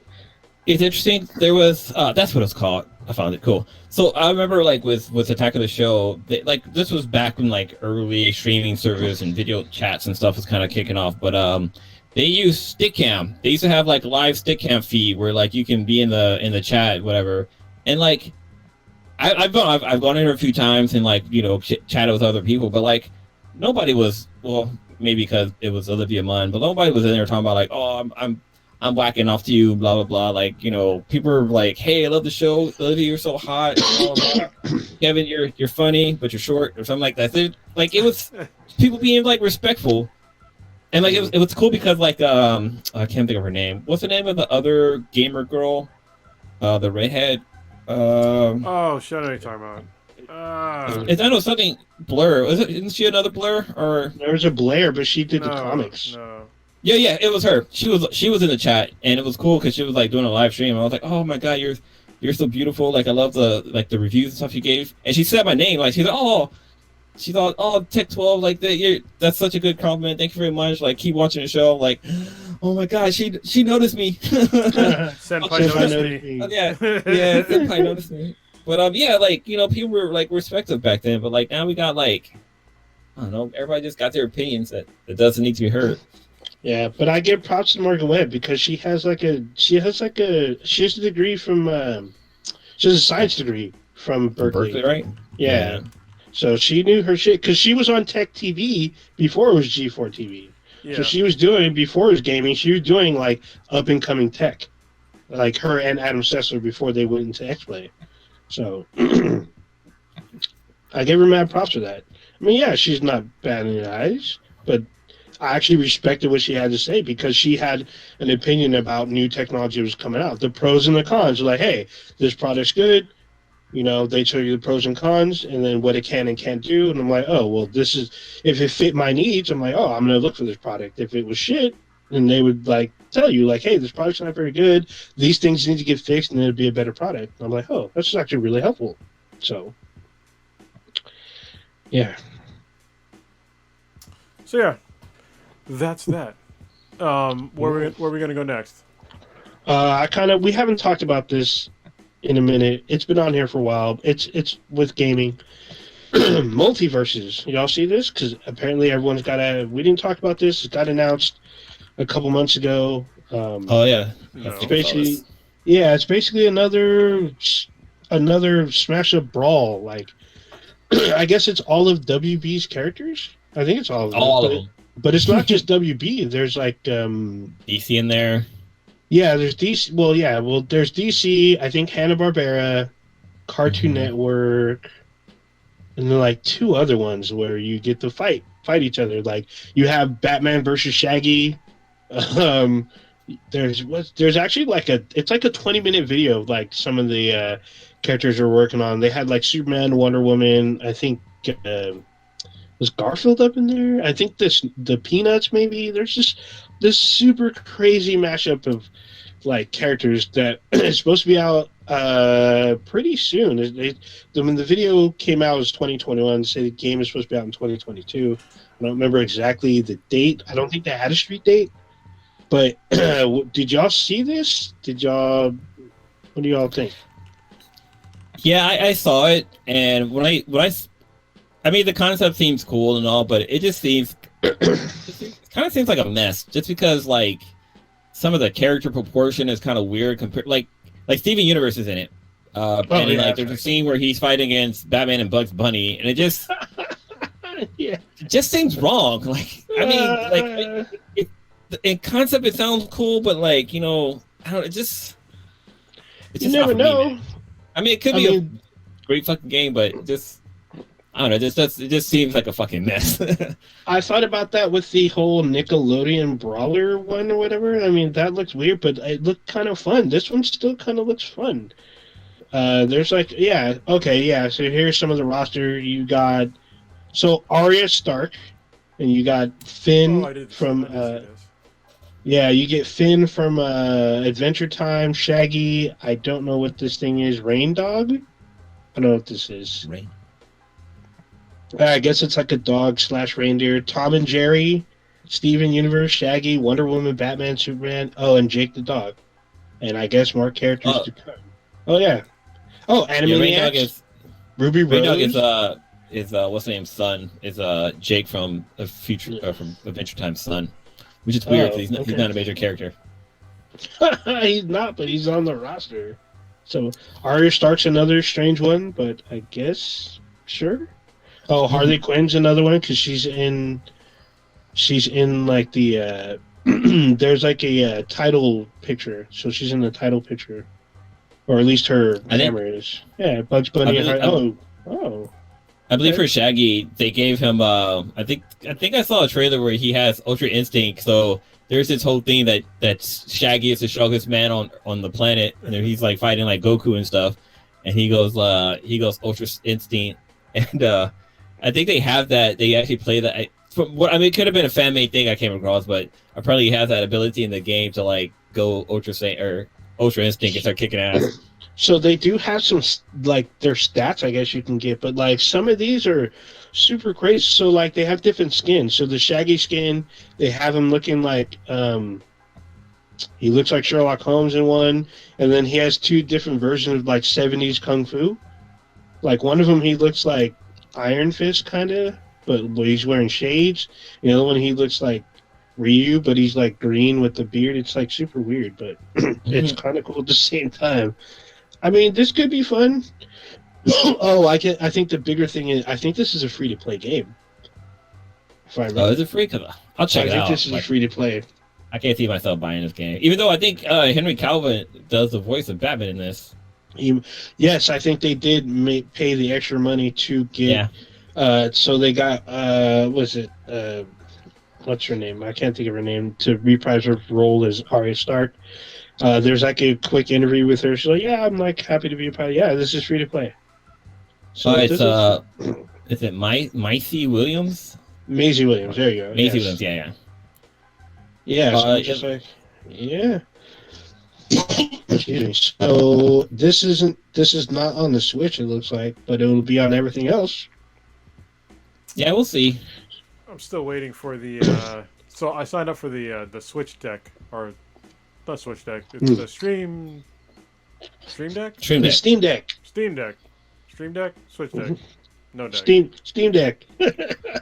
It's interesting. There was, that's what it's called. I found it cool. So I remember with Attack of the Show, this was back when early streaming service and video chats and stuff was kind of kicking off. But they used Stickam. They used to have live Stickam feed where you can be in the chat, whatever. And I've gone in there a few times and chatted with other people, but nobody was, well, maybe because it was Olivia Munn, but nobody was in there talking about oh, I'm whacking off to you, blah blah blah. People are like, hey, I love the show, Olivia, you're so hot. Kevin, you're funny, but you're short, or something like that. It was people being respectful, and it was cool because I can't think of her name. What's the name of the other gamer girl? The redhead. Shit, I know what you're talking about. I know something Blur. Isn't she another Blur? Or there was a Blair, but she did the comics. No. Yeah, it was her. She was in the chat, and it was cool because she was doing a live stream. I was like, oh my god, you're so beautiful. I love the reviews and stuff you gave. And she said my name. She thought, oh, Tech 12, that's such a good compliment. Thank you very much. Keep watching the show. Oh my god, she noticed me. Senpai noticed me. Yeah, Senpai noticed me. But people were respectful back then. But now we got I don't know, everybody just got their opinions that doesn't need to be heard. Yeah, but I give props to Morgan Webb because she has a degree from she has a science degree from Berkeley. Berkeley, right? Yeah. So she knew her shit because she was on Tech TV before it was G4 TV. Yeah. So she was doing, before it was gaming, she was doing up and coming tech. like her and Adam Sessler before they went into X-Play. So I give her mad props for that. I mean, yeah, she's not bad in the eyes, but I actually respected what she had to say because she had an opinion about new technology that was coming out. The pros and the cons. Like, hey, this product's good. You know, they show you the pros and cons and then what it can and can't do. And I'm like, oh, well, this is, if it fit my needs, I'm like, oh, I'm going to look for this product. If it was shit, then they would like tell you, like, hey, this product's not very good. These things need to get fixed and it'll be a better product. And I'm like, oh, that's actually really helpful. So, yeah. So, yeah. That's that. Where are we gonna go next? We haven't talked about this in a minute. It's been on here for a while. It's with gaming. Multiverses. Y'all see this? Because apparently everyone's we didn't talk about this. It got announced a couple months ago. Oh yeah. No. It's basically another smash up brawl. Like, I guess it's all of WB's characters. I think it's all of them. But it's not just WB. There's like DC in there. Yeah, there's DC. Well, there's DC. I think Hanna-Barbera, Cartoon Network, and then like two other ones where you get to fight each other. Like you have Batman versus Shaggy. There's actually like it's like a 20-minute video of like some of the characters are working on. They had like Superman, Wonder Woman. I think. Was Garfield up in there? I think the Peanuts maybe. There's just this super crazy mashup of like characters that is supposed to be out pretty soon. When the video came out, it was 2021. They say the game is supposed to be out in 2022. I don't remember exactly the date. I don't think they had a street date. But did y'all see this? What do y'all think? Yeah, I saw it, and when I mean, the concept seems cool and all, but it just seems kind of seems like a mess. Just because like some of the character proportion is kind of weird compared, like Steven Universe is in it, there's a scene where he's fighting against Batman and Bugs Bunny, and it just it just seems wrong. Like I mean, like in concept it sounds cool, but like I don't. It's just you never know. I mean, it could be a great fucking game, but just. I don't know. It just seems like a fucking mess. I thought about that with the whole Nickelodeon Brawler one or whatever. I mean, that looks weird, but it looked kind of fun. This one still kind of looks fun. There's like, So here's some of the roster. You got Arya Stark, and you got Finn from. You get Finn from Adventure Time. Shaggy. I don't know what this thing is. Rain Dog. I don't know what this is. Rain. I guess it's like a dog / reindeer. Tom and Jerry, Steven Universe, Shaggy, Wonder Woman, Batman, Superman. Oh, and Jake the dog. And I guess more characters to come. Oh yeah. Oh, Animaniacs. Ruby Rose. Raindog is what's the name's son? Is Jake from from Adventure Time's son, which is weird. He's not a major character. He's not, but he's on the roster. So Arya Stark's another strange one, but I guess sure. Oh, Harley Quinn's another one because she's in like the there's like a title picture, so she's in the title picture, or at least her hammer is. Yeah, Bugs Bunny. I believe for Shaggy, they gave him. I think I saw a trailer where he has Ultra Instinct. So there's this whole thing that Shaggy is the strongest man on the planet, and he's like fighting like Goku and stuff, and he goes Ultra Instinct, and I think they have that. They actually play that. It could have been a fan made thing I came across, but apparently he has that ability in the game to like go Ultra Instinct and start kicking ass. So they do have some like their stats, I guess you can get, but like some of these are super crazy. So like they have different skins. So the Shaggy skin, they have him looking like he looks like Sherlock Holmes in one, and then he has two different versions of like 70s kung fu. Like one of them, he looks like Iron Fist kind of, but he's wearing shades. The other one, he looks like Ryu, but he's like green with the beard. It's like super weird, but it's kind of cool at the same time. I mean, this could be fun. I think the bigger thing is, I think this is a free to play game. Is it free? I'll check it out. I think this is free to play. I can't see myself buying this game, even though I think Henry Calvin does the voice of Batman in this. Yes, I think they did pay the extra money to get. So they got was it what's her name? I can't think of her name to reprise her role as Arya Stark. There's like a quick interview with her. She's like, "Yeah, I'm like happy to be a part. Yeah, this is free to play." So it's is it Maisie Williams? Maisie Williams. There you go. Maisie Williams. Yeah. Yeah. So I'm just like, yeah. Excuse me. So this is not on the Switch. It looks like, but it will be on everything else. Yeah, we'll see. I'm still waiting for the. So I signed up for the Switch Deck, or not Switch Deck. It's the Stream Deck. Stream Deck. Steam Deck. Steam Deck. Stream Deck. Switch Deck. No deck. Steam Deck.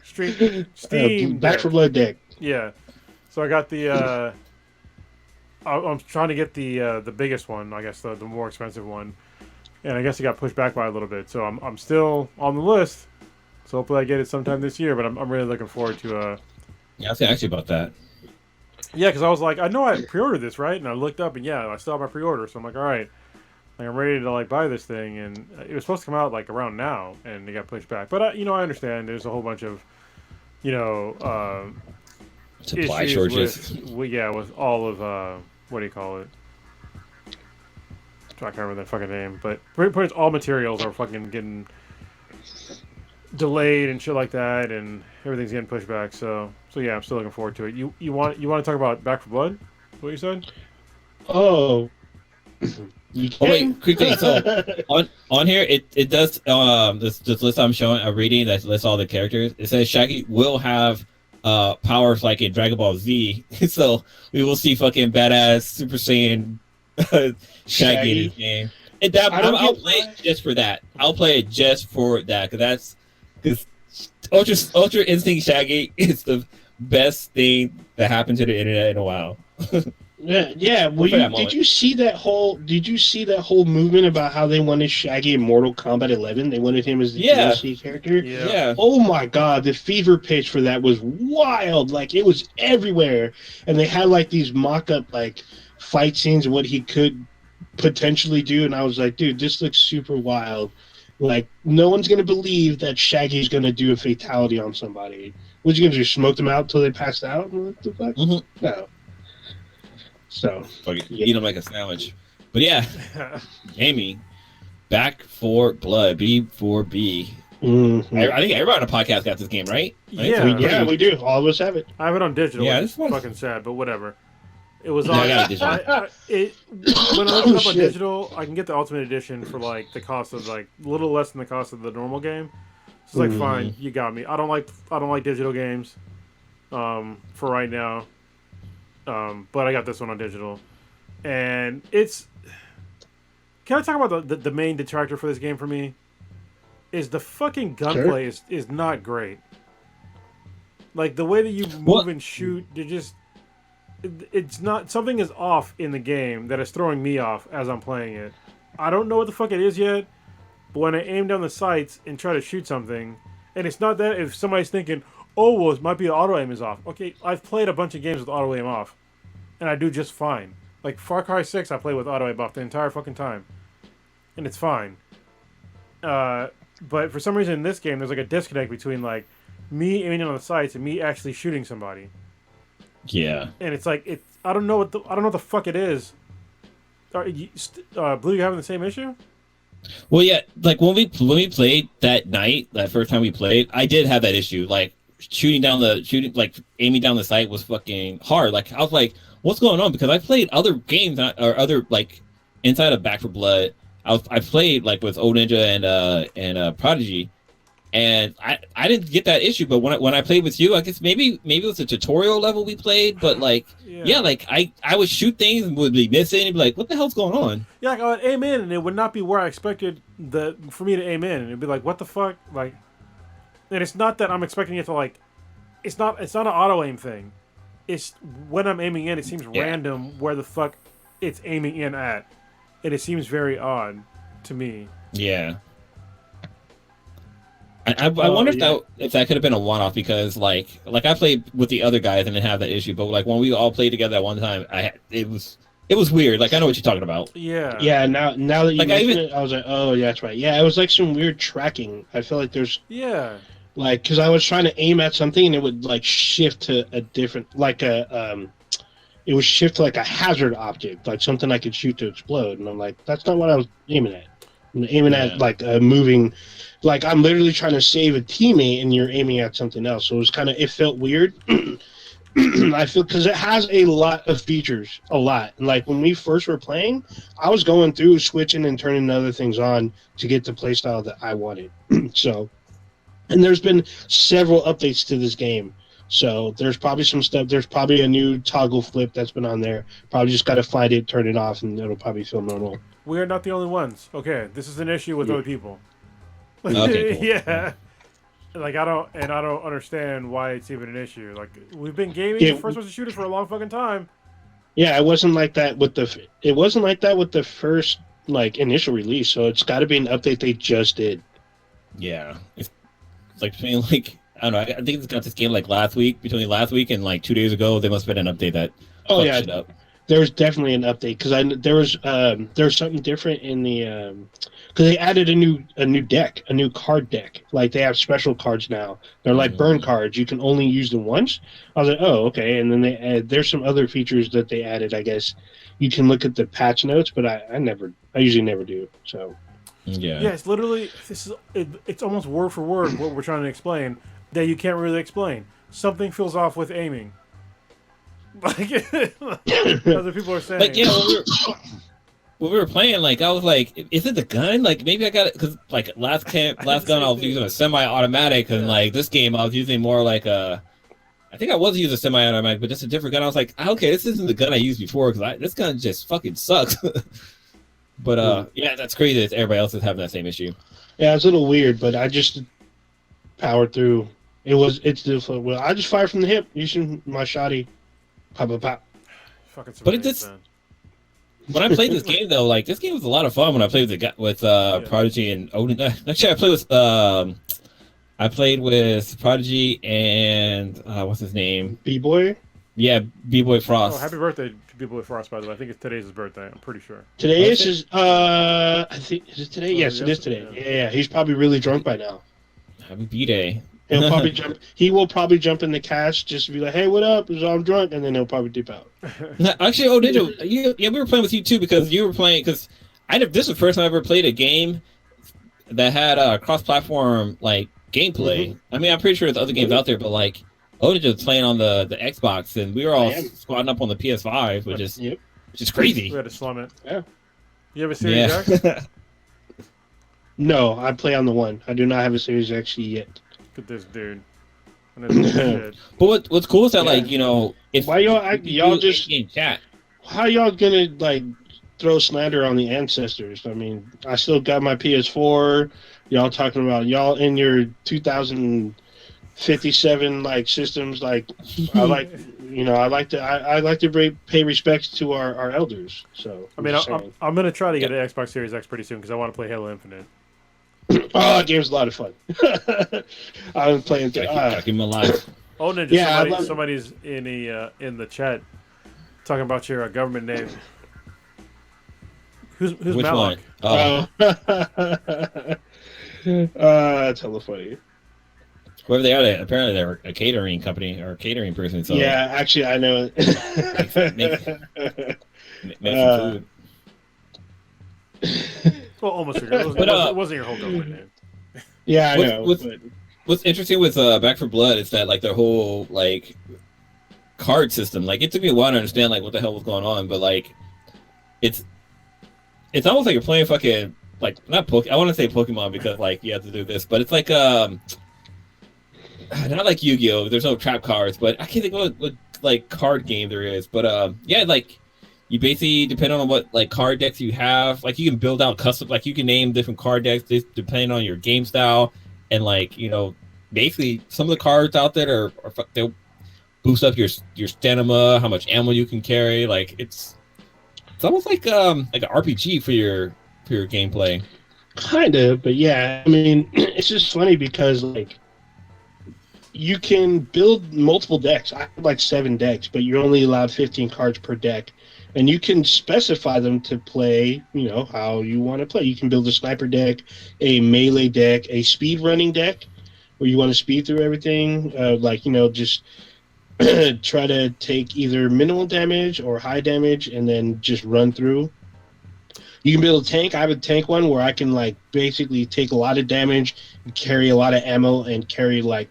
Steam. Back for Blood deck. Yeah. So I got the. I'm trying to get the biggest one. I guess the more expensive one, and I guess it got pushed back by a little bit. So I'm still on the list. So hopefully I get it sometime this year. But I'm really looking forward to. Yeah, I was gonna ask you about that. Yeah, because I was like, I know I pre-ordered this, right? And I looked up, and yeah, I still have my pre-order. So I'm like, all right, like I'm ready to like buy this thing, and it was supposed to come out like around now, and it got pushed back. But I understand. There's a whole bunch of, supply shortages. With all of what do you call it? I can't remember that fucking name, but pretty much all materials are fucking getting delayed and shit like that, and everything's getting pushed back. So yeah, I'm still looking forward to it. You want to talk about Back for Blood? What you said? Oh. Wait, quick thing. So on here, it does this list I'm showing, reading that lists all the characters. It says Shaggy will have powers like in Dragon Ball Z, so we will see fucking badass Super Saiyan Shaggy in this game. And I'll play it just for that. I'll play it just for that because Ultra Instinct Shaggy is the best thing that happened to the internet in a while. Yeah. Well, did you see that whole movement about how they wanted Shaggy in Mortal Kombat 11? They wanted him as the DLC character. Yeah. Oh my god, the fever pitch for that was wild. Like it was everywhere, and they had like these mock-up like fight scenes of what he could potentially do, and I was like, dude, this looks super wild. Like no one's gonna believe that Shaggy's gonna do a fatality on somebody. What's he gonna do? Smoke them out till they passed out? What the fuck? Mm-hmm. No. So eat them like a sandwich. But yeah, gaming, Back for Blood, B4B. Mm-hmm. I think everybody on the podcast got this game, right? Yeah, we do. All of us have it. I have it on digital. Yeah, it's fucking sad, but whatever. It was on. When I looked it up on digital, I can get the Ultimate Edition for like the cost of like a little less than the cost of the normal game. So it's like fine, you got me. I don't like digital games, for right now. But I got this one on digital, and it's. Can I talk about the main detractor for this game for me? Is the fucking gunplay is not great. Like the way that you move and shoot, it's not, something is off in the game that is throwing me off as I'm playing it. I don't know what the fuck it is yet, but when I aim down the sights and try to shoot something, and it's not that if somebody's thinking, oh well, it might be the auto aim is off. Okay, I've played a bunch of games with auto aim off, and I do just fine. Like Far Cry 6, I play with auto aim off the entire fucking time, and it's fine. But for some reason in this game, there's like a disconnect between like me aiming on the sights and me actually shooting somebody. Yeah. And it's like I don't know what the fuck it is. Blue, you having the same issue? Well, yeah. Like when we played that night, that first time we played, I did have that issue. Like aiming down the sight was fucking hard. Like I was like, what's going on? Because I played other games or other like inside of Back for Blood. I played like with Old Ninja and Prodigy, and I didn't get that issue. But when I played with you, I guess maybe it was a tutorial level we played. But like like I would shoot things and would be missing and be like, what the hell's going on? Yeah, like I would aim in and it would not be where I expected for me to aim in, and it'd be like, what the fuck, like. And it's not that I'm expecting it to like, it's not an auto aim thing. It's when I'm aiming in, it seems random where the fuck it's aiming in at. And it seems very odd to me. Yeah. I wonder if that could have been a one-off, because like I played with the other guys and didn't have that issue, but like when we all played together at one time, it was weird. Like I know what you're talking about. Yeah. Now that you mention it, I was like, oh yeah, that's right. Yeah, it was like some weird tracking. I feel like there's like, because I was trying to aim at something and it would like shift to a different, like it would shift to like a hazard object, like something I could shoot to explode, and I'm like, that's not what I was aiming at. I'm aiming at like a moving. Like, I'm literally trying to save a teammate, and you're aiming at something else. So it was it felt weird. I feel, because it has a lot of features, a lot. And like, when we first were playing, I was going through, switching and turning other things on to get the playstyle that I wanted. So, and there's been several updates to this game. So there's probably some stuff. There's probably a new toggle flip that's been on there. Probably just got to find it, turn it off, and it'll probably feel normal. We are not the only ones. Okay, this is an issue with other people. Okay, cool. Yeah, like I don't understand why it's even an issue. Like, we've been gaming first-person shooters for a long fucking time. Yeah, it wasn't like that with the first like initial release. So it's got to be an update they just did. Yeah, it's like between like, I don't know. I think it's got this game like between last week and like 2 days ago. There must have been an update that fucked shit up. There was definitely an update, because there was something different in the because they added a new deck, a new card deck. Like, they have special cards now. They're like burn cards. You can only use them once. I was like, oh, okay. And then there's some other features that they added. I guess you can look at the patch notes, but I usually never do. So yeah, it's literally it's almost word for word what we're trying to explain that you can't really explain. Something feels off with aiming. Like, other people are saying. Like, when we were playing, like, I was like, is it the gun? Like, maybe I got it, because like last gun I was using a semi-automatic, and like this game I was using more like I think I was using a semi-automatic, but just a different gun. I was like, okay, this isn't the gun I used before, because this gun just fucking sucks. But yeah, that's crazy that everybody else is having that same issue. Yeah, it's a little weird, but I just powered through. It's difficult. Well, I just fired from the hip using my shotty. Pop, pop, pop. But it just, when I played this game though, like, this game was a lot of fun when I played with Prodigy and Odin. Actually, I played with Prodigy and what's his name? B-Boy? Yeah, B-Boy Frost. Oh, happy birthday to B-Boy Frost, by the way. I think it's today's his birthday. I'm pretty sure. Today is I think, is it today? Yes, it is today. Yeah, he's probably really drunk by now. Happy B-Day. He'll probably jump. He will probably jump in the cast just to be like, "Hey, what up?" I'm drunk, and then he'll probably dip out. Actually, we were playing with you too, because you were playing. Because this is the first time I ever played a game that had cross-platform like gameplay. I mean, I'm pretty sure there's other games out there, but like Odin was playing on the Xbox, and we were all squatting up on the PS5, which is crazy. We had to slum it. Yeah. You have a Series X? No, I play on the one. I do not have a Series X yet. Look at this dude. But what's cool is that like, you know, if why y'all just game chat, how y'all gonna like throw slander on the ancestors? I mean, I still got my PS4. Y'all talking about y'all in your 2057 like systems. Like, I like, you know, I like to pay respects to our elders. So I mean, I'm gonna try to get an Xbox Series X pretty soon because I want to play Halo Infinite. Oh, that game's a lot of fun. I was playing. Keep him alive. Oh, Ninja, somebody's in the chat talking about your government name. Who's Which Malak? one? That's hella funny. Whoever they are, apparently they're a catering company or a catering person. So yeah, actually, I know it. Make some food. Well, almost. It wasn't your whole government name. Yeah, I know. What's interesting with Back 4 Blood is that like their whole like card system. Like, it took me a while to understand like what the hell was going on, but like it's almost like you're playing fucking like I want to say Pokemon because like you have to do this, but it's like not like Yu-Gi-Oh! There's no trap cards, but I can't think of what like card game there is. But yeah, like. You basically, depending on what like card decks you have, like you can build out custom, like you can name different card decks depending on your game style, and like, you know, basically some of the cards out there they'll boost up your stamina, how much ammo you can carry. Like it's almost like an RPG for your gameplay. Kind of, but yeah. I mean, it's just funny because like you can build multiple decks. I have like 7 decks, but you're only allowed 15 cards per deck. And you can specify them to play, how you want to play. You can build a sniper deck, a melee deck, a speed running deck, where you want to speed through everything. Just try to take either minimal damage or high damage and then just run through. You can build a tank. I have a tank one where I can like basically take a lot of damage, carry a lot of ammo, and carry like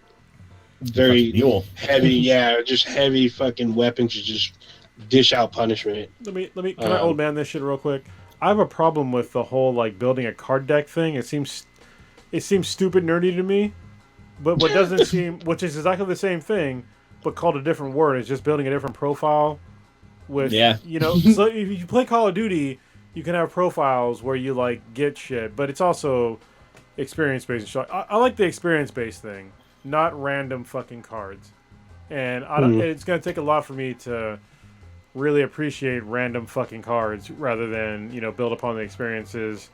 very heavy, just heavy fucking weapons to just dish out punishment. Let me. Can I old man this shit real quick? I have a problem with the whole like building a card deck thing. It seems stupid nerdy to me, but what doesn't seem, which is exactly the same thing, but called a different word. It's just building a different profile. With so if you play Call of Duty, you can have profiles where you like get shit, but it's also experience based. I like the experience based thing, not random fucking cards. And it's gonna take a lot for me to really appreciate random fucking cards rather than build upon the experiences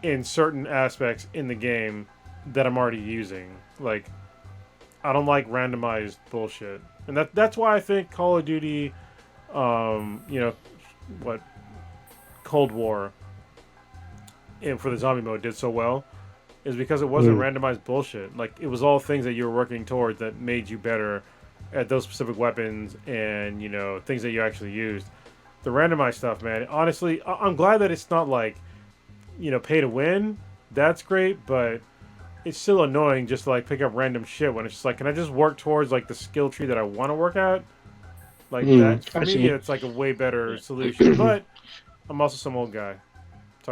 in certain aspects in the game that I'm already using. Like, I don't like randomized bullshit, and that's why I think Call of Duty, Cold War, and for the zombie mode did so well, is because it wasn't randomized bullshit. Like, it was all things that you were working towards that made you better at those specific weapons and things that you actually used. The randomized stuff, man, honestly, I'm glad that it's not like pay to win. That's great, but it's still annoying just to like pick up random shit when it's just like, can I just work towards like the skill tree that I want to work at? Like that for me, it's like a way better solution. But I'm also some old guy.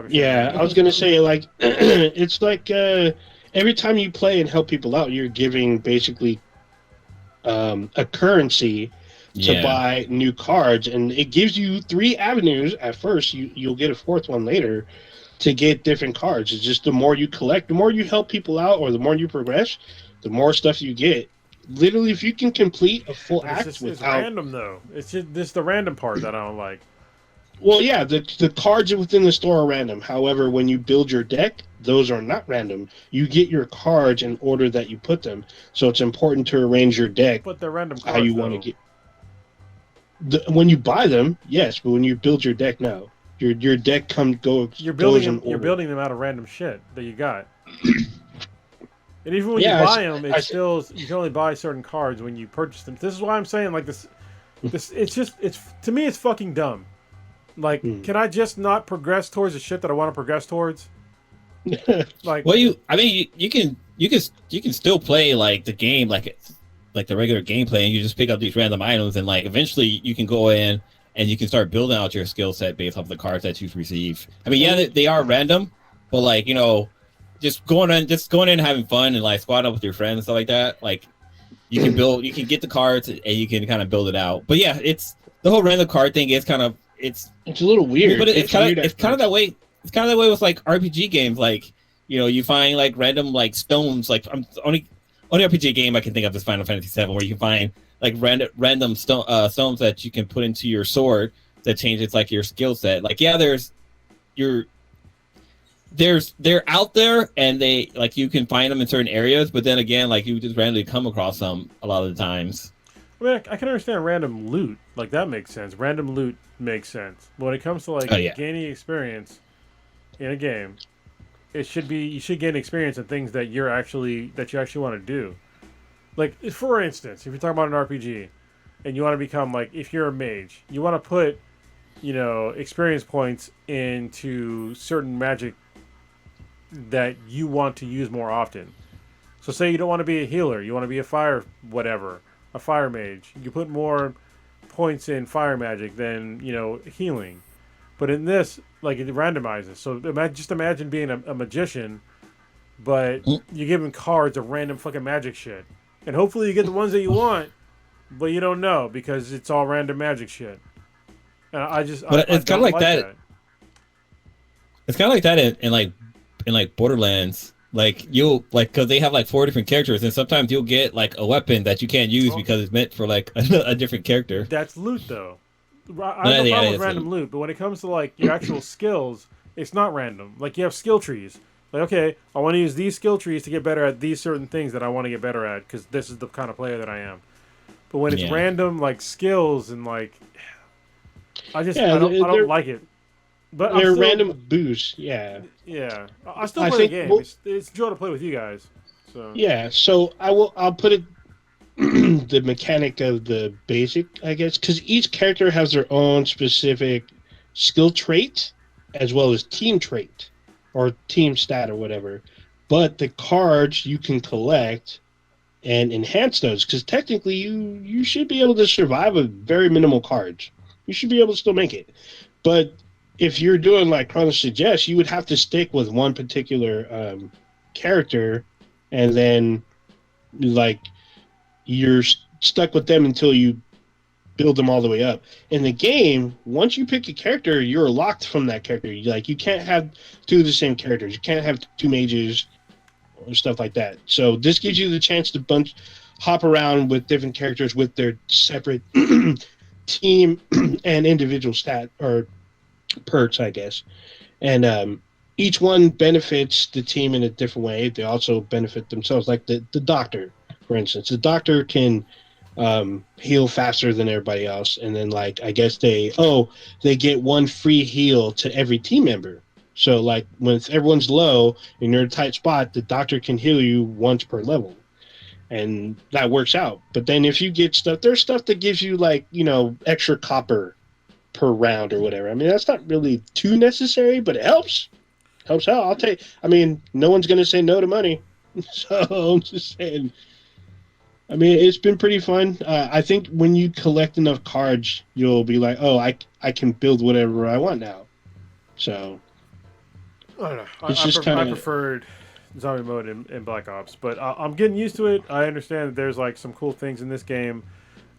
Yeah, I was gonna say like it's like every time you play and help people out, you're giving basically a currency to buy new cards, and it gives you 3 avenues at first. You'll get a 4th one later to get different cards. It's just the more you collect, the more you help people out, or the more you progress, the more stuff you get. Literally, if you can complete a full act it's random though. It's just this the random part that I don't like. Well, yeah, the cards within the store are random. However, when you build your deck, those are not random. You get your cards in order that you put them. So it's important to arrange your deck. But they're random cards, how you want to get. When you buy them, yes, but when you build your deck, no. Your deck You're building them out of random shit that you got. And even when you buy them, you can only buy certain cards when you purchase them. This is why I'm saying like this. It's to me it's fucking dumb. Like, can I just not progress towards the shit that I want to progress towards? Like, well, you can still play like the game like the regular gameplay, and you just pick up these random items, and like eventually you can go in and you can start building out your skill set based off the cards that you've received. I mean, they are random, but like just going in and having fun and like squatting up with your friends and stuff like that. Like, you can get the cards and you can kind of build it out. But yeah, it's the whole random card thing is kind of. It's a little weird, but it's kind of that way. It's kind of that way with like RPG games. Like you find like random like stones. Like only RPG game I can think of is Final Fantasy VII, where you can find like random stones that you can put into your sword that changes like your skill set. Like they're out there, and they like you can find them in certain areas. But then again, like you just randomly come across them a lot of the times. I mean, I can understand random loot. Like, that makes sense. Random loot makes sense. But when it comes to, like, gaining experience in a game, you should gain experience in things that you actually want to do. Like, for instance, if you're talking about an RPG, and you want to become, like, if you're a mage, you want to put, experience points into certain magic that you want to use more often. So say you don't want to be a healer, you want to be a fire mage. You put more points in fire magic than healing, but in this, like, it randomizes. So just imagine being a magician, but you're given cards of random fucking magic shit, and hopefully you get the ones that you want, but you don't know because it's all random magic shit. And it's kind of like that. It's kind of like that in Borderlands. Like, you'll like, because they have like 4 different characters, and sometimes you'll get like a weapon that you can't use because it's meant for like a different character. That's loot, though. I have no problem with random loot, but when it comes to like your actual skills, It's not random. Like, you have skill trees. Like, okay, I want to use these skill trees to get better at these certain things that I want to get better at because this is the kind of player that I am. But when it's random, like, skills and, like, I don't like it. But they're random boosts, yeah. Yeah. I still play the game. It's joy to play with you guys. So. Yeah, so I'll put it the mechanic of the basic, I guess, because each character has their own specific skill trait as well as team trait or team stat or whatever. But the cards you can collect and enhance those, because technically you should be able to survive with very minimal cards. You should be able to still make it. But if you're doing like Chronos suggests, you would have to stick with one particular character, and then like you're stuck with them until you build them all the way up. In the game, once you pick a character, you're locked from that character. You can't have two of the same characters. You can't have two mages or stuff like that. So this gives you the chance to hop around with different characters with their separate team and individual stat or perks, I guess. And each one benefits the team in a different way. They also benefit themselves. Like the doctor, for instance. The doctor can heal faster than everybody else, and then like I guess they get one free heal to every team member. So like when everyone's low and you're in a tight spot, the doctor can heal you once per level, and that works out. But then if you get stuff, there's stuff that gives you like extra copper per round or whatever. I mean, that's not really too necessary, but it helps out. I'll take. I mean, no one's gonna say no to money, so I'm just saying. I mean, it's been pretty fun. I think when you collect enough cards, you'll be like, oh, I can build whatever I want now. So, I don't know. I preferred zombie mode in Black Ops, but I'm getting used to it. I understand that there's like some cool things in this game.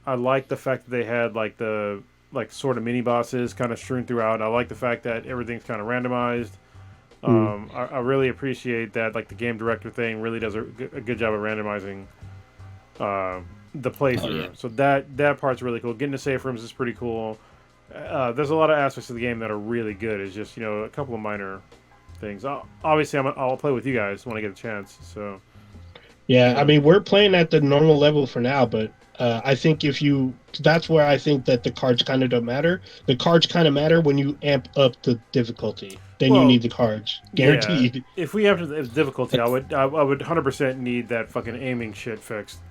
I like the fact that they had like the sort of mini bosses kind of strewn throughout. I like the fact that everything's kind of randomized. I really appreciate that. Like the game director thing really does a good job of randomizing the playthrough. Yeah. So that part's really cool. Getting to safe rooms is pretty cool. There's a lot of aspects of the game that are really good. It's just a couple of minor things. Obviously, I'll play with you guys when I get a chance. So yeah, I mean we're playing at the normal level for now, but I think that's where I think that the cards kind of don't matter. The cards kind of matter when you amp up the difficulty. Then you need the cards, guaranteed. Yeah. If we have the difficulty, I would 100% need that fucking aiming shit fixed.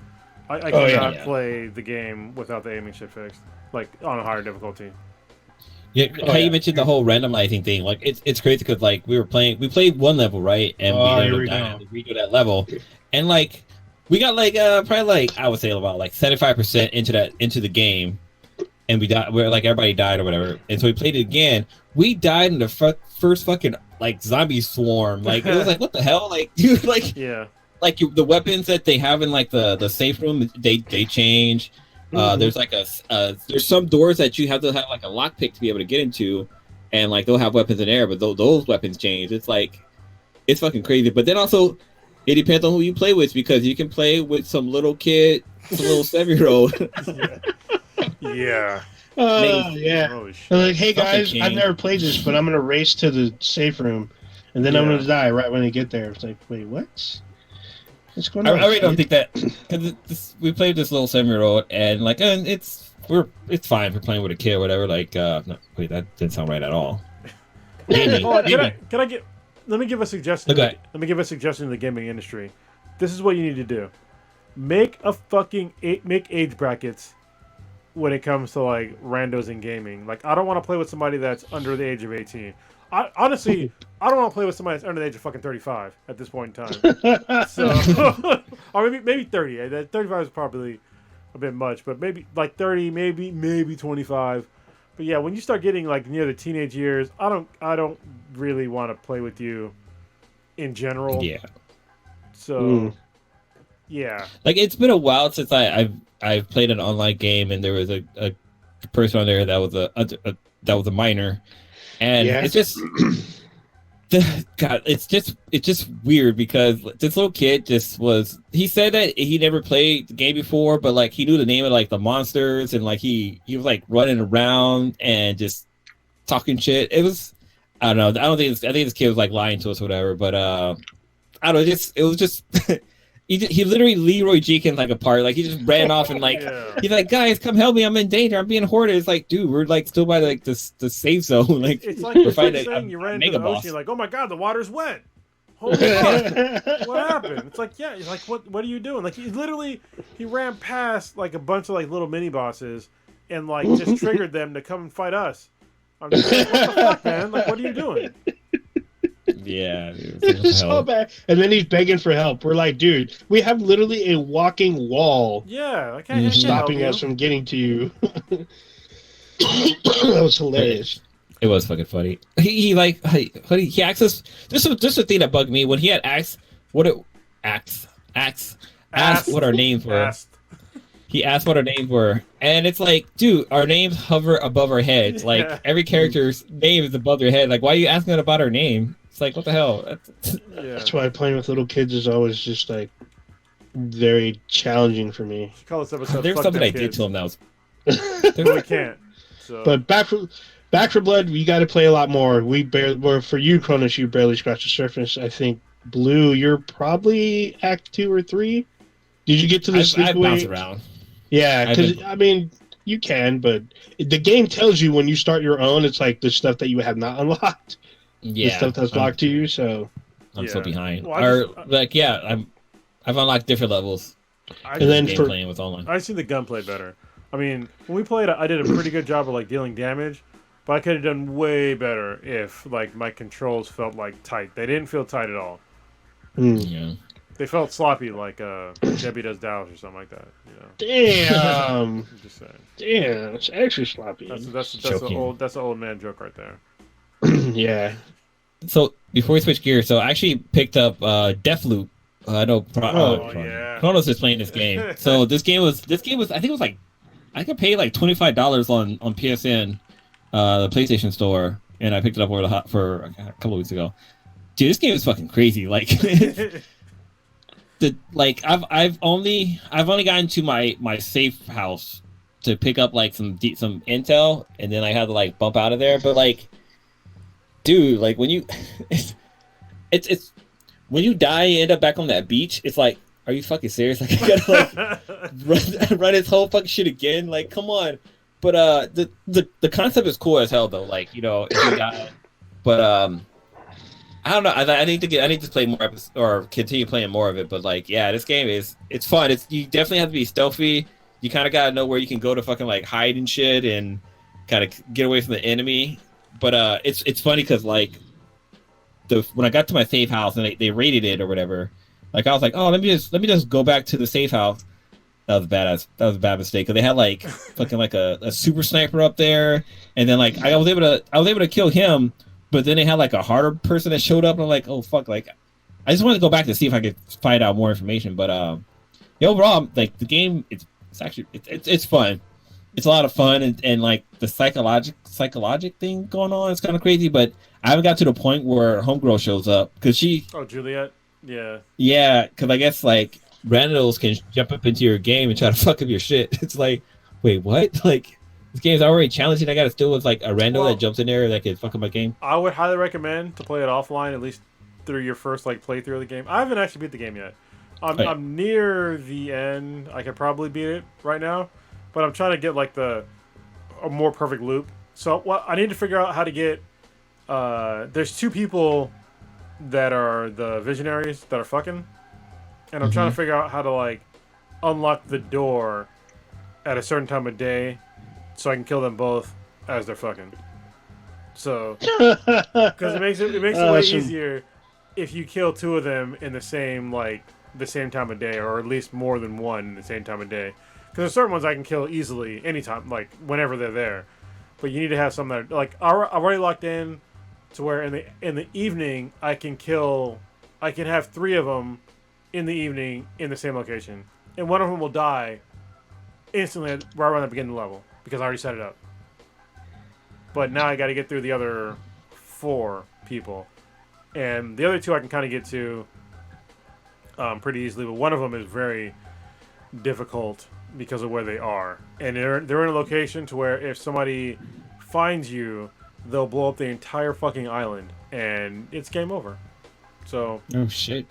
I cannot play the game without the aiming shit fixed, like on a higher difficulty. Yeah, you mentioned the whole randomizing thing. Like it's crazy because like we played one level, right, and we ended up dying to redo that level, and like we got like probably like I would say about like 75% into the game, and we died. Where like everybody died or whatever, and so we played it again. We died in the first fucking like zombie swarm. Like it was like what the hell, like dude, like yeah. Like the weapons that they have in like the safe room, they change. There's like there's some doors that you have to have like a lockpick to be able to get into, and like they'll have weapons in there, but those weapons change. It's like it's fucking crazy. But then also it depends on who you play with, because you can play with some little kid, some little 7-year-old. Yeah. Yeah. Oh, like, hey guys, I've never played this, but I'm gonna race to the safe room, and then I'm gonna die right when I get there. It's like, wait, what? What's going on? I really don't think that, because we played this little 7-year-old, and like, it's fine for playing with a kid or whatever. Like, no, wait, that didn't sound right at all. Let me give a suggestion. Okay. Let me give a suggestion to the gaming industry. This is what you need to do: make age brackets when it comes to like randos in gaming. Like, I don't want to play with somebody that's under the age of 18. Honestly, I don't want to play with somebody that's under the age of fucking 35 at this point in time. So, or maybe 30. 35 is probably a bit much, but maybe like 30, maybe 25. But yeah, when you start getting like near the teenage years, I don't really want to play with you in general. Yeah. So, yeah. Like, it's been a while since I've played an online game, and there was a person on there that was a minor. And it's just, God, it's just weird, because this little kid he said that he never played the game before, but like he knew the name of like the monsters, and like he was like running around and just talking shit. I don't know. I think this kid was like lying to us or whatever. But I don't know. It was just he literally Leroy Jenkins like apart. Like he just ran off and like he's like, guys, come help me! I'm in danger. I'm being hoarded. It's like, dude, we're like still by like the safe zone. Like it's like we're saying you ran into the ocean. You're like, oh my god, the water's wet. Holy fuck! What happened? It's like, yeah. He's like, what are you doing? Like he ran past like a bunch of like little mini bosses and like just triggered them to come and fight us. I'm just like, what the fuck, man? Like, what are you doing? Yeah, it's so bad. And then he's begging for help. We're like, dude, we have literally a walking wall. Yeah, I can't stopping us from getting to you. That was hilarious. It was fucking funny. He asked us. This was just the thing that bugged me when he had asked what our names were. He asked what our names were, and it's like, dude, our names hover above our heads. Like every character's name is above their head. Like, why are you asking about our name? It's like, what the hell? That's why playing with little kids is always just like very challenging for me. There's something I did to him that was. We can't. So. But Back for Blood, you got to play a lot more. For you, Cronus, you barely scratched the surface. I think Blue, you're probably Act 2 or 3. Did you get to the sleepaway? I bounce around. Yeah, because I mean, you can, but the game tells you when you start your own, it's like the stuff that you have not unlocked. Yeah, the stuff that's locked to you. So I'm so behind. Well, I've unlocked different levels. And then playing with online, I see the gunplay better. I mean, when we played, I did a pretty good job of like dealing damage, but I could have done way better if like my controls felt like tight. They didn't feel tight at all. Yeah. They felt sloppy, like Debbie Does Dallas or something like that. You know? Damn. I'm just saying. Damn, it's actually sloppy. That's the old man joke right there. Yeah. So before we switch gears, so I actually picked up Deathloop. I know. Chronos is playing this game. So this game was. I think it was like, I could pay like $25 on PSN, the PlayStation Store, and I picked it up for a couple of weeks ago. Dude, this game is fucking crazy. Like. I've only gotten to my safe house to pick up like some intel, and then I had to like bump out of there. But like, dude, like when you it's when you die, you end up back on that beach. It's like, are you fucking serious? Like, I gotta like run this whole fucking shit again. Like, come on. But the concept is cool as hell though. Like, you know, if you die, but I don't know. I need to play more or continue playing more of it. But like, yeah, this game it's fun. You definitely have to be stealthy. You kind of gotta know where you can go to fucking like hide and shit and kind of get away from the enemy. But it's funny because like when I got to my safe house and they raided it or whatever, like I was like, oh, let me just go back to the safe house. That was badass. That was a bad mistake because they had like fucking like a super sniper up there, and then like I was able to kill him. But then they had like a harder person that showed up, and I'm like, oh fuck! Like, I just wanted to go back to see if I could find out more information. But overall, like the game, it's actually it's fun. It's a lot of fun, and like the psychologic thing going on, it's kind of crazy. But I haven't got to the point where Homegirl shows up because she. Oh, Juliet. Yeah. Yeah, because I guess like randos can jump up into your game and try to fuck up your shit. It's like, wait, what? Like. This game's already challenging. I gotta still with like a rando that jumps in there that could fuck up my game. I would highly recommend to play it offline, at least through your first like playthrough of the game. I haven't actually beat the game yet. I'm near the end. I could probably beat it right now, but I'm trying to get like a more perfect loop. So I need to figure out how to get. There's two people that are the visionaries that are fucking, and I'm trying to figure out how to like unlock the door at a certain time of day. So I can kill them both as they're fucking. So, because it makes it way easier if you kill two of them in the same time of day, or at least more than one in the same time of day. Because there's certain ones I can kill easily anytime, like whenever they're there. But you need to have some that are, like I've already locked in to where in the evening I can have three of them in the evening in the same location, and one of them will die instantly right around the beginning of the level. Because I already set it up. But now I got to get through the other 4 people. And the other 2 I can kind of get to pretty easily. But one of them is very difficult because of where they are. And they're in a location to where if somebody finds you, they'll blow up the entire fucking island, and it's game over. So. Oh shit.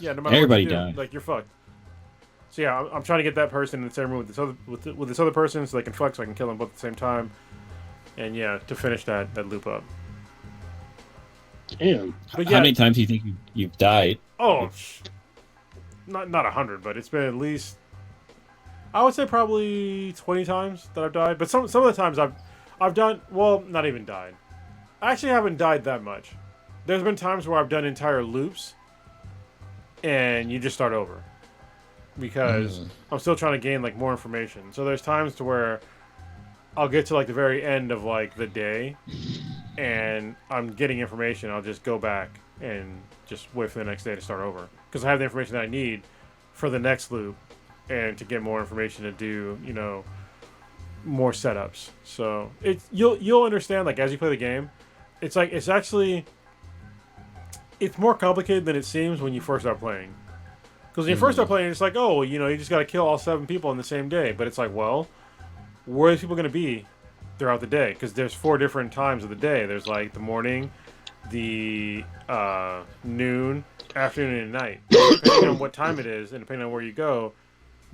Yeah, no matter everybody what you do, died. like you're fucked. So yeah, I'm trying to get that person in the same room with this other person, so they can fuck, so I can kill them both at the same time, and yeah, to finish that loop up. Damn. But yeah, how many times do you think you've died? Oh, not 100, but it's been at least, I would say probably 20 times that I've died. But some of the times I've done, well, not even died. I actually haven't died that much. There's been times where I've done entire loops, and you just start over because I'm still trying to gain like more information. So there's times to where I'll get to like the very end of like the day, and I'm getting information. I'll just go back and just wait for the next day to start over because I have the information that I need for the next loop and to get more information to do, you know, more setups. So you'll understand like as you play the game, it's like it's more complicated than it seems when you first start playing. Because when you first start playing, it's like, oh, you know, you just got to kill all 7 people in the same day. But it's like, well, where are these people going to be throughout the day? Because there's 4 different times of the day. There's like the morning, the noon, afternoon, and night. Depending on what time it is and depending on where you go,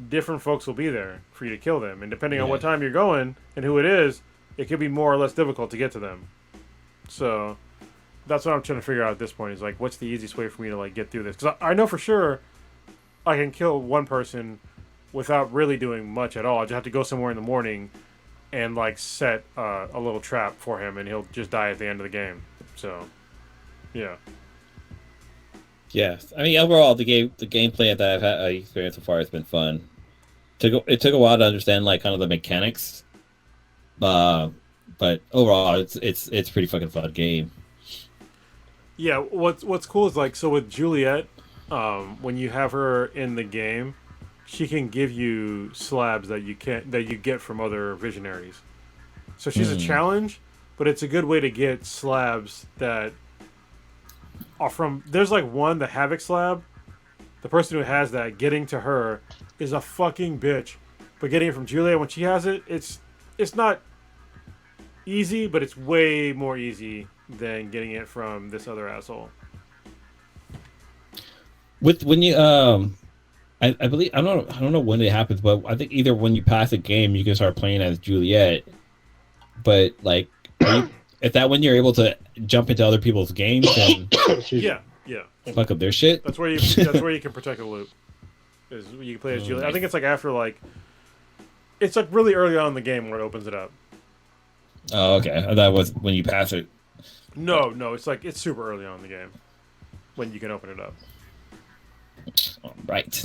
different folks will be there for you to kill them. And depending on what time you're going and who it is, it could be more or less difficult to get to them. So that's what I'm trying to figure out at this point is like, what's the easiest way for me to like get through this? Because I know for sure I can kill one person without really doing much at all. I just have to go somewhere in the morning and like set a little trap for him, and he'll just die at the end of the game. So, yeah. Yeah, I mean overall the gameplay that I've had experienced so far has been fun. It took a while to understand like kind of the mechanics, but overall it's pretty fucking fun game. Yeah, what's cool is like so with Juliet, when you have her in the game, she can give you slabs that you get from other visionaries. So she's a challenge, but it's a good way to get slabs that are from. There's like the Havoc slab. The person who has that, getting to her is a fucking bitch. But getting it from Juliet when she has it, it's not easy, but it's way more easy than getting it from this other asshole. When you I believe I don't know when it happens, but I think either when you pass a game you can start playing as Juliet. But like, is that when you're able to jump into other people's games and yeah, fuck up their shit? That's where you can protect a loop. Is you can play as Juliet. I think it's like after like it's like really early on in the game where it opens it up. Oh, okay. That was when you pass it. No, it's like it's super early on in the game when you can open it up. All right.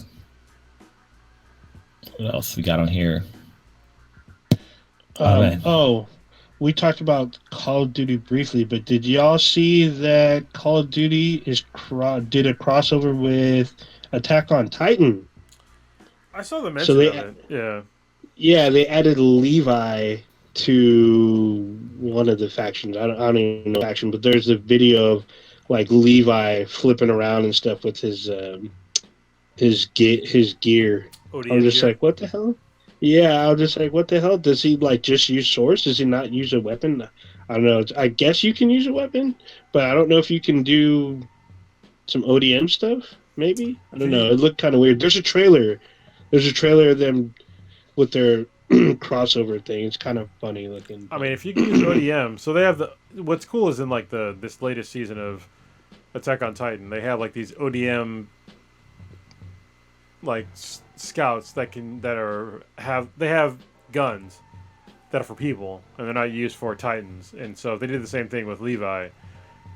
What else we got on here? We talked about Call of Duty briefly, but did y'all see that Call of Duty did a crossover with Attack on Titan? I saw the mention of it. Yeah. Yeah, they added Levi to one of the factions. I don't even know the faction, but there's a video of like Levi flipping around and stuff with his gear. ODM I was just gear? like, what the hell? Yeah, I was just like, what the hell? Does he like just use swords? Does he not use a weapon? I don't know. I guess you can use a weapon, but I don't know if you can do some ODM stuff. Maybe, I don't know. It looked kind of weird. There's a trailer of them with their crossover thing. It's kind of funny looking. I mean, if you can use ODM, so they have what's cool is in like this latest season of Attack on Titan, they have like these ODM like scouts that have guns that are for people and they're not used for Titans. And so they did the same thing with Levi.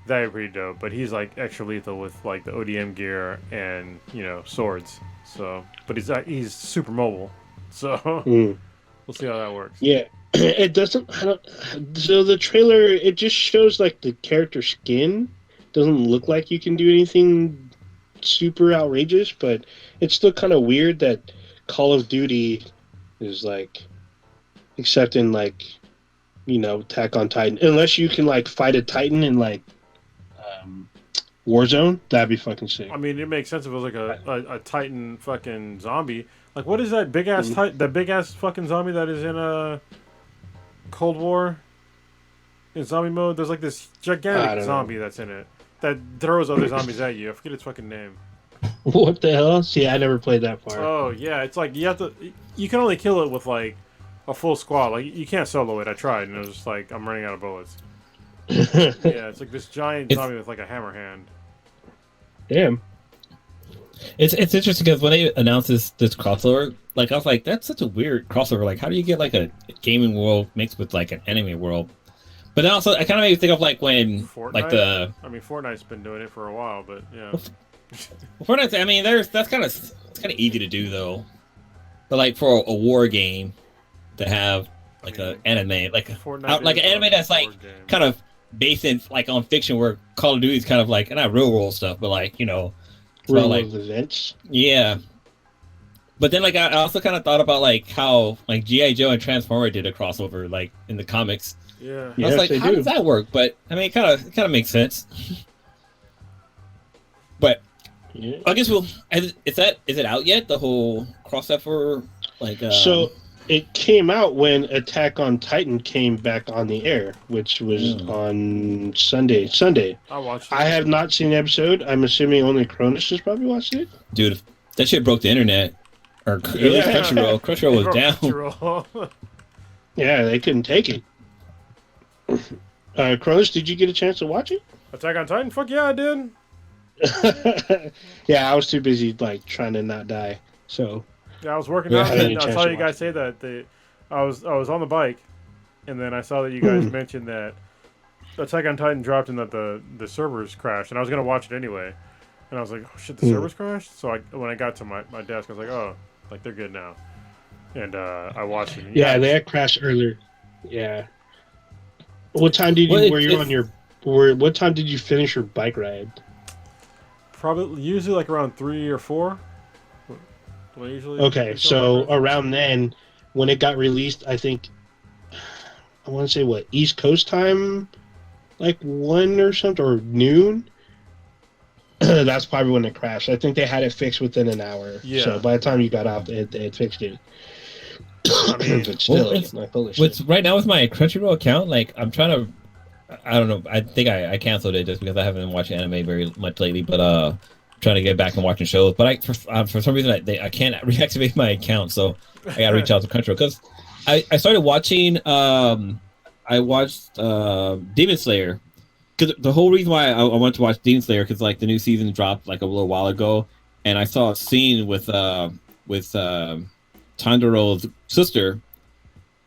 That'd be pretty dope. But he's like extra lethal with like the ODM gear and swords. So, but he's super mobile. So we'll see how that works. Yeah, it doesn't. So the trailer, it just shows like the character skin. Doesn't look like you can do anything super outrageous, but it's still kind of weird that Call of Duty is like accepting like Attack on Titan, unless you can like fight a Titan in like Warzone. That'd be fucking sick. I mean, it makes sense if it was like a Titan fucking zombie. Like, what is that big ass that big ass fucking zombie that is in Cold War? in zombie mode. There's like this gigantic zombie that's in it that throws other zombies at you. I forget its fucking name. What the hell? See, I never played that far. Oh yeah, it's like you can only kill it with like a full squad. Like you can't solo it. I tried and it was just like I'm running out of bullets. Yeah, it's like this giant zombie with like a hammer hand. Damn. It's interesting because when they announced this crossover, like I was like, that's such a weird crossover. Like, how do you get like a gaming world mixed with like an anime world? But then also, I kind of made me think of like when Fortnite? like I mean, Fortnite's been doing it for a while, but yeah. Fortnite. I mean, that's kind of easy to do though. But like for a war game to have like an anime, like an anime that's like kind of based in like on fiction, where Call of Duty is kind of like not real world stuff, but like real like events. Yeah. But then like I also kind of thought about like how like G.I. Joe and Transformer did a crossover like in the comics. Yeah. I was like, how does that work? But I mean, it kind of makes sense. But yeah. I guess is it out yet? The whole crossover like. So it came out when Attack on Titan came back on the air, which was on Sunday. I watched it. I have not seen the episode. I'm assuming only Cronus has probably watched it. Dude, that shit broke the internet. Or at least Crunchyroll. Crunchyroll was down. Yeah, they couldn't take it. Cronus, did you get a chance to watch it? Attack on Titan? Fuck yeah, I did. Yeah, I was too busy like trying to not die. So yeah, I was working out. And I saw you guys say that I was on the bike, and then I saw that you guys mentioned that Attack on Titan dropped and that the servers crashed, and I was gonna watch it anyway. And I was like, oh shit, the servers crashed. So when I got to my desk, I was like, oh, like they're good now. And I watched it. Yeah, they had crashed earlier. Yeah. What time did you? What time did you finish your bike ride? Probably usually like around 3 or 4. Okay, so around then, when it got released, I think I want to say what East Coast time, like 1 or something or noon. That's probably when it crashed. I think they had it fixed within an hour. Yeah. So by the time you got out, it fixed it. I mean, but still, right now with my Crunchyroll account, like I'm trying to. I don't know. I think I canceled it just because I haven't been watching anime very much lately. But trying to get back and watching shows. But for some reason I can't reactivate my account, so I gotta reach out to Crunchyroll because I started watching. I watched Demon Slayer because the whole reason why I wanted to watch Demon Slayer because like the new season dropped like a little while ago, and I saw a scene with Tanjiro's sister.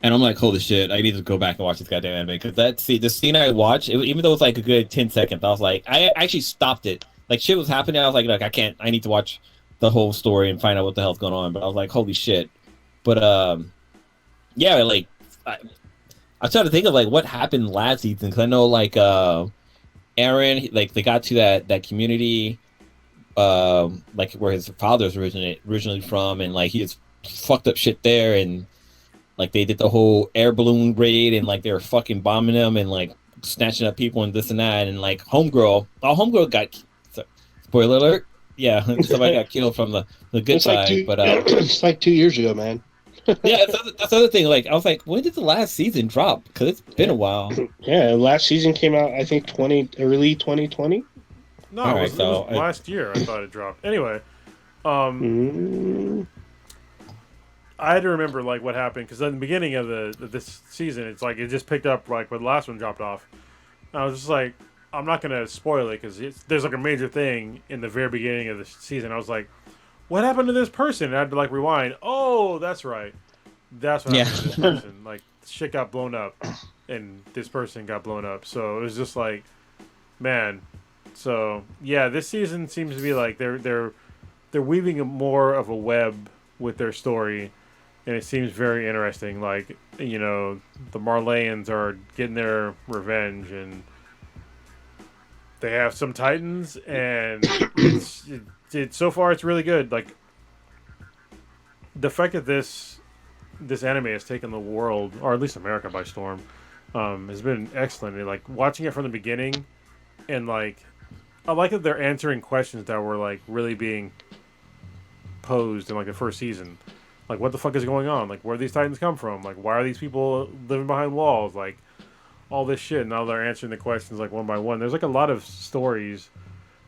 And I'm like, holy shit, I need to go back and watch this goddamn anime. Because the scene I watched, even though it was like a good 10 seconds, I was like, I actually stopped it. Like, shit was happening. I was like, I need to watch the whole story and find out what the hell's going on. But I was like, holy shit. But, yeah, like, I tried to think of, like, what happened last season. Because I know, like, Aaron, like, they got to that community, like, where his father's originally from. And, like, he has fucked up shit there. And like they did the whole air balloon raid and like they were fucking bombing them and like snatching up people and this and that and like homegirl got spoiler alert, yeah, somebody got killed from the good side. But it's like 2 years ago, man. Yeah, that's the other thing. Like I was like, when did the last season drop? Because it's been a while. Yeah, last season came out I think early 2020. No, it was last year. I thought it dropped. Anyway, I had to remember like what happened because in the beginning of this season, it's like it just picked up like where the last one dropped off. And I was just like, I'm not gonna spoil it because there's like a major thing in the very beginning of the season. I was like, what happened to this person? And I had to like rewind. Oh, that's right. That's what happened to this person. Like shit got blown up, and this person got blown up. So it was just like, man. So yeah, this season seems to be like they're weaving more of a web with their story. And it seems very interesting. Like, you know, the Marleyans are getting their revenge, and they have some Titans, and so far it's really good. Like, the fact that this anime has taken the world, or at least America, by storm, has been excellent. And, like, watching it from the beginning, and, like, I like that they're answering questions that were, like, really being posed in, like, the first season. Like, what the fuck is going on? Like, where do these Titans come from? Like, why are these people living behind walls? Like, all this shit. Now they're answering the questions like one by one. There's like a lot of stories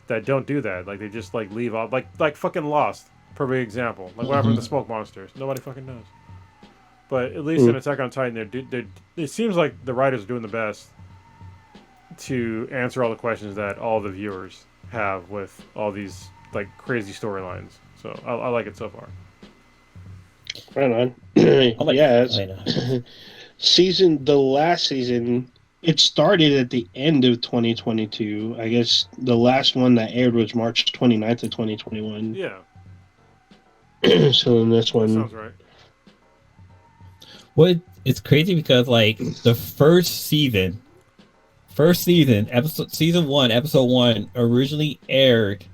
that don't do that. Like they just like leave off like fucking Lost. Perfect example. Like what happened to the smoke monsters? Nobody fucking knows. But at least in Attack on Titan, it seems like the writers are doing the best to answer all the questions that all the viewers have with all these like crazy storylines. So I like it so far. Right on. Yeah, the last season, it started at the end of 2022. I guess the last one that aired was March 29th of 2021. Yeah. So in this one... That sounds right. Well, it's crazy because like the first season, season 1, episode 1 originally aired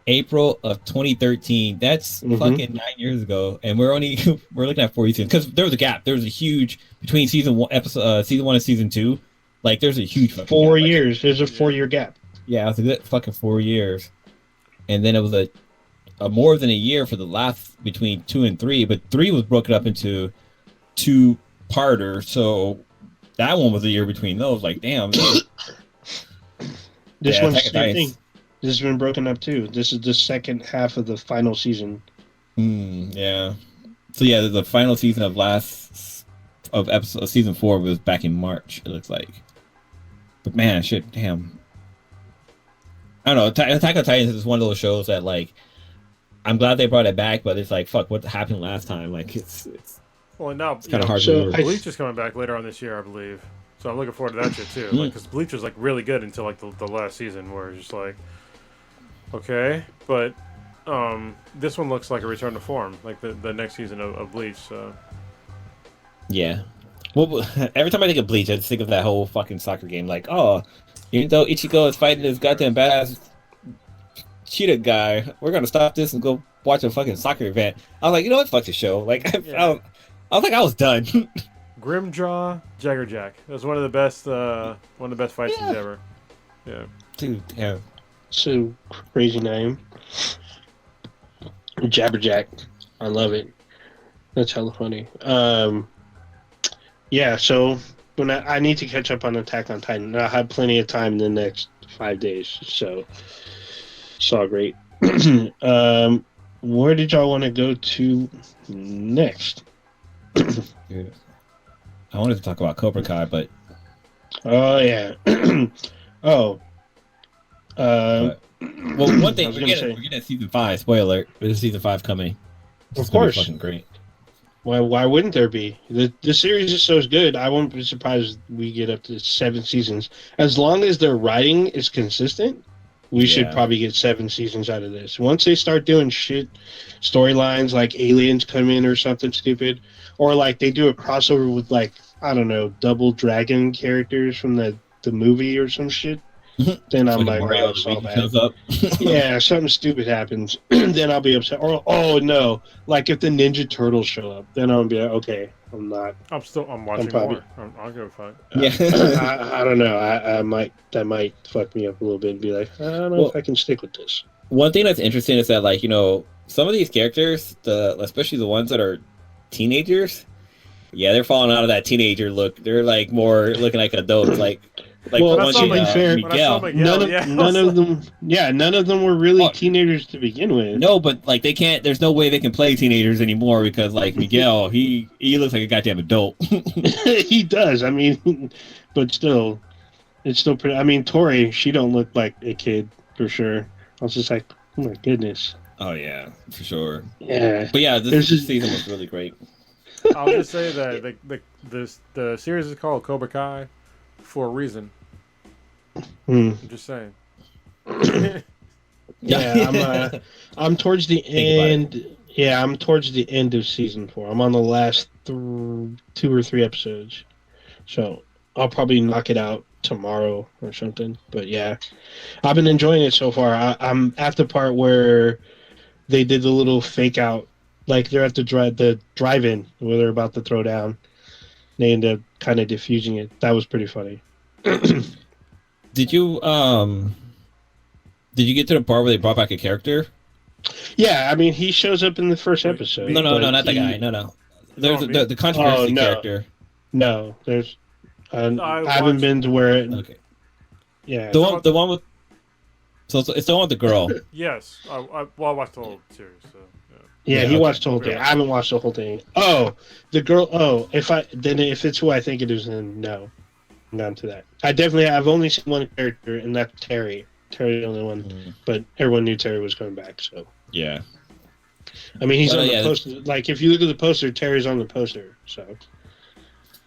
April of 2013. That's fucking 9 years ago, and we're looking at 4 seasons because there was a gap. There was a huge between season 1 and season 2. Like there's a huge 4 years. There's a 4-year gap. Yeah, it was a good fucking 4 years, and then it was a more than a year for the last between 2 and 3. But 3 was broken up into 2-parter, so that one was a year between those. Like damn. This one's the same thing. This has been broken up too. This is the second half of the final season. Yeah. So yeah, the final season of season 4 was back in March. It looks like. But man, shit, damn. I don't know. Attack on Titan is one of those shows that like, I'm glad they brought it back, but it's like fuck, what happened last time? Like it's. Well, and now it's kind of hard to remember. Bleach is coming back later on this year, I believe. So I'm looking forward to that shit too. Because Bleach was like really good until like the last season, where it's just like. Okay, but this one looks like a return to form, like the next season of Bleach. So. Yeah, well, every time I think of Bleach, I just think of that whole fucking soccer game. Like, oh, even though Ichigo is fighting this goddamn badass cheetah guy, we're gonna stop this and go watch a fucking soccer event. I was like, you know what, fuck the show. Like, I was like, I was done. Grimjaw Jaggerjack. It was one of the best fight scenes ever. Yeah, dude. Yeah. So crazy name. Jabberjack. I love it. That's hella funny. Yeah, so when I need to catch up on Attack on Titan. I have plenty of time in the next 5 days, so it's all great. Where did y'all want to go to next? Dude, I wanted to talk about Cobra Kai, but oh yeah. Well, one thing we're getting season 5. Spoiler alert! There's season 5 coming. Of course, fucking great. Why wouldn't there be? The series is so good. I won't be surprised we get up to 7 seasons. As long as their writing is consistent, we should probably get 7 seasons out of this. Once they start doing shit storylines like aliens come in or something stupid, or like they do a crossover with like I don't know, Double Dragon characters from the movie or some shit. Then I'm like, oh, it's all bad. Yeah, something stupid happens. Then I'll be upset. Or, oh no, like if the Ninja Turtles show up, then I'll be like, okay, I'm not. I'm watching more. I'll go fine. Yeah, I don't know. That might fuck me up a little bit and be like, I don't know if I can stick with this. One thing that's interesting is that like some of these characters, especially the ones that are teenagers, they're falling out of that teenager look. They're like more looking like adults, like. Well, to be fair, none of them were really teenagers to begin with. No, but like they can't. There's no way they can play teenagers anymore because like Miguel, he looks like a goddamn adult. He does. I mean, but still, it's still pretty. I mean, Tori, she don't look like a kid for sure. I was just like, oh my goodness. Oh yeah, for sure. Yeah, but yeah, this season was really great. I'll just say that the series is called Cobra Kai for a reason. I'm just saying. Yeah, I'm towards the end. Yeah, I'm towards the end of season 4. I'm on the last 2 or 3 episodes, so I'll probably knock it out tomorrow or something. But yeah, I've been enjoying it so far. I'm at the part where they did the little fake out, like they're at the drive-in where they're about to throw down. They end up kind of diffusing it. That was pretty funny. Did you get to the part where they brought back a character? Yeah, I mean he shows up in the first episode. No, not that guy. No. There's the controversy character. No, there's I haven't been to where. Okay. Yeah. The one with. So it's the one with the girl. Yes. I watched the whole series. So, yeah, he watched the whole thing. I haven't watched the whole thing. Oh, the girl. Oh, if it's who I think it is, then no, I'm not to that. I've only seen one character, and that's Terry. Terry's the only one, but everyone knew Terry was coming back. So yeah. I mean, he's on the poster. Like, if you look at the poster, Terry's on the poster. So,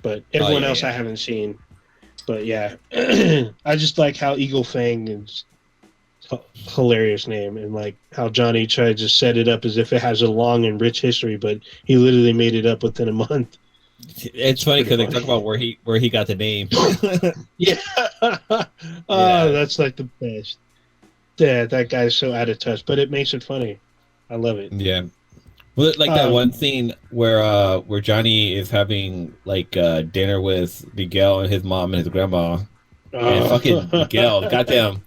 but everyone else I haven't seen. But yeah, I just like how Eagle Fang is a hilarious name, and like how Johnny tried to set it up as if it has a long and rich history, but he literally made it up within a month. It's funny because they talk about where he got the name. Yeah. Oh, that's like the best. Yeah, that guy's so out of touch, but it makes it funny. I love it. Yeah. Well, like that one scene where Johnny is having like dinner with Miguel and his mom and his grandma, and fucking Miguel, goddamn,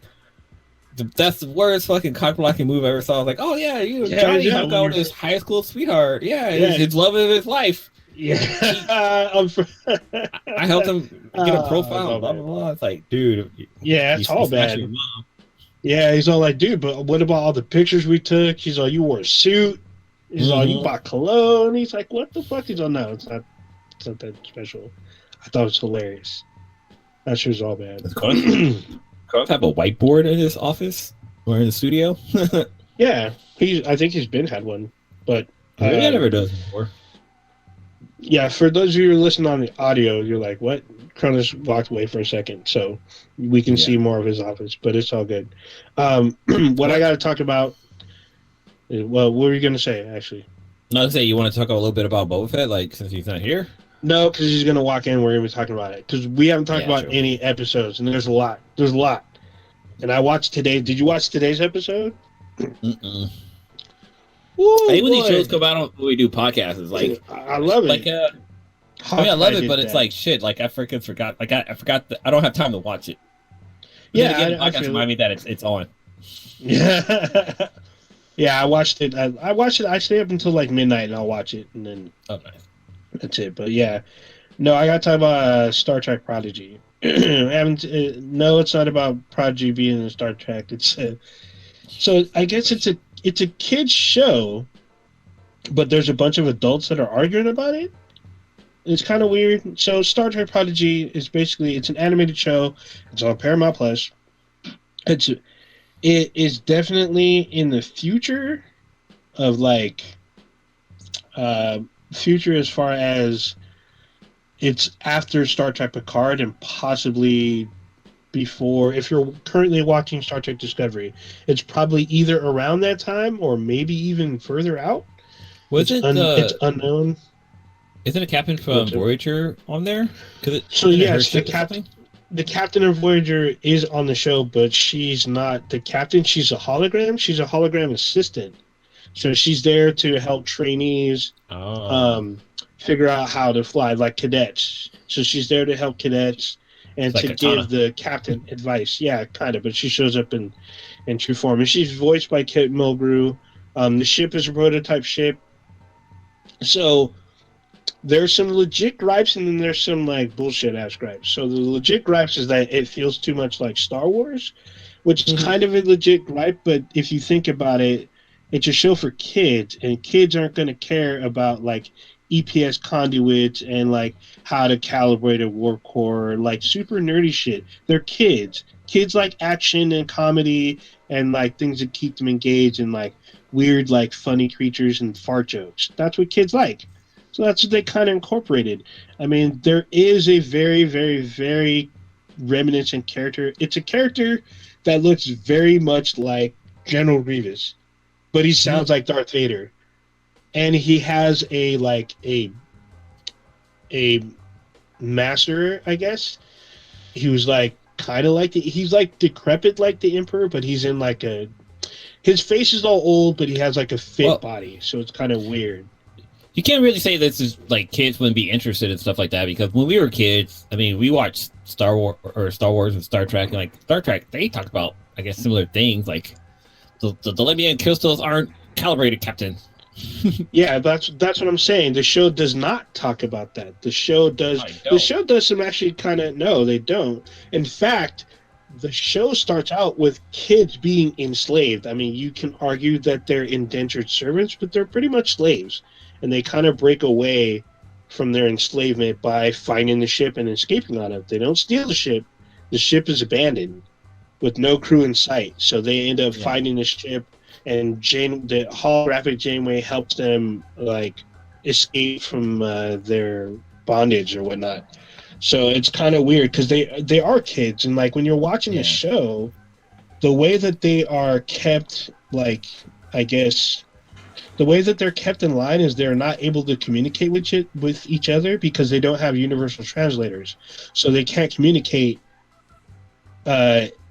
that's the worst fucking cock-blocking move I ever saw. I was like, oh yeah, Johnny hung out with his high school sweetheart. Yeah, his love of his life. Yeah, I helped him get a profile. Blah blah blah. It's like, dude. Yeah, it's all bad. Yeah, he's all like, dude, but what about all the pictures we took? He's all, you wore a suit. He's all, you bought cologne. He's like, what the fuck? He's all, no, it's not that special. I thought it was hilarious. That sure is all bad. Does Carlos have a whiteboard in his office or in the studio? Yeah, I think he's had one, but he never does before. Yeah, for those of you who listen on the audio, you're like, what? Cronus walked away for a second, so we can see more of his office, but it's all good. What I got to talk about is, well, what were you going to say, actually? No, I say you want to talk a little bit about Boba Fett, like, since he's not here? No, because he's going to walk in, we're going to be talking about it, because we haven't talked about any episodes, and there's a lot. There's a lot. And I watched today. Did you watch today's episode? Mm-mm. Ooh, I hate when these shows come out when we do podcasts. It's like, I love it. Like, I love it, but it's like shit. Like I freaking forgot. Like I forgot that I don't have time to watch it. Yeah, again, podcasts remind me that it's on. Yeah, yeah. I watched it. I watched it. I stay up until like midnight and I'll watch it, and then that's it. But yeah, no, I got to talk about Star Trek Prodigy. No, it's not about Prodigy being in Star Trek. It's so I guess it's a kids show, but there's a bunch of adults that are arguing about it. It's kind of weird. So Star Trek Prodigy is basically, it's an animated show. It's on Paramount Plus. It is definitely in the future of like future as far as it's after Star Trek Picard and possibly before. If you're currently watching Star Trek Discovery, it's probably either around that time or maybe even further out. It's unknown. Isn't a captain from Voyager on there? So yes, the captain of Voyager is on the show, but she's not the captain. She's a hologram. She's a hologram assistant. So she's there to help trainees figure out how to fly, like cadets. So she's there to help cadets and to give the captain advice. Yeah, kind of. But she shows up in true form, and she's voiced by Kate Mulgrew. The ship is a prototype ship. So there's some legit gripes, and then there's some like bullshit ass gripes. So the legit gripes is that it feels too much like Star Wars, which is kind of a legit gripe. But if you think about it, it's a show for kids, and kids aren't going to care about like EPS conduits and like how to calibrate a warp core, like super nerdy shit. They're kids. Kids like action and comedy and like things that keep them engaged and like weird like funny creatures and fart jokes. That's what kids like. So that's what they kind of incorporated. I mean, there is a very, very, very reminiscent character. It's a character that looks very much like General Grievous, but he sounds like Darth Vader. And he has a master, I guess. He was like kind of like he's like decrepit like the Emperor, but he's in like his face is all old, but he has like a fit body, so it's kind of weird. You can't really say this is like kids wouldn't be interested in stuff like that, because when we were kids, I mean, we watched Star Wars and Star Trek, and like Star Trek, they talk about, I guess, similar things like the Millennium crystals aren't calibrated, Captain. Yeah, that's what I'm saying. The show does not talk about that. The show does. The show does some actually kind of. No, they don't. In fact, the show starts out with kids being enslaved. I mean, you can argue that they're indentured servants, but they're pretty much slaves, and they kind of break away from their enslavement by finding the ship and escaping on it. They don't steal the ship. The ship is abandoned with no crew in sight, so they end up finding the ship. And the holographic Janeway helps them like escape from their bondage or whatnot. So it's kind of weird because they are kids, and like when you're watching the show, the way that they are kept, like I guess, the way that they're kept in line is they're not able to communicate with each other because they don't have universal translators, so they can't communicate.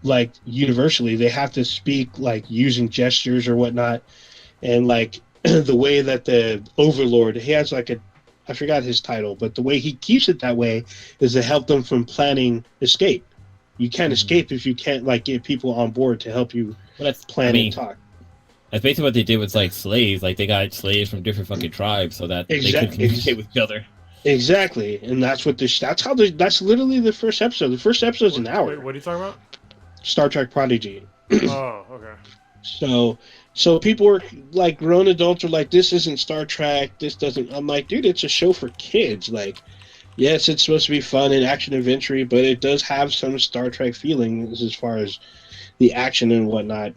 Like universally, they have to speak like using gestures or whatnot, and like the way that the Overlord, he has like I forgot his title, but the way he keeps it that way is to help them from planning escape. You can't escape if you can't like get people on board to help you plan and talk. That's basically what they did with like slaves. Like they got slaves from different fucking tribes so that they could communicate with each other. Exactly, and that's literally the first episode. The first episode is an hour. Wait, what are you talking about? Star Trek Prodigy. Oh, okay. So people were like, grown adults are like, this isn't Star Trek. This doesn't. I'm like, dude, it's a show for kids. Like, yes, it's supposed to be fun and action adventure, but it does have some Star Trek feelings as far as the action and whatnot.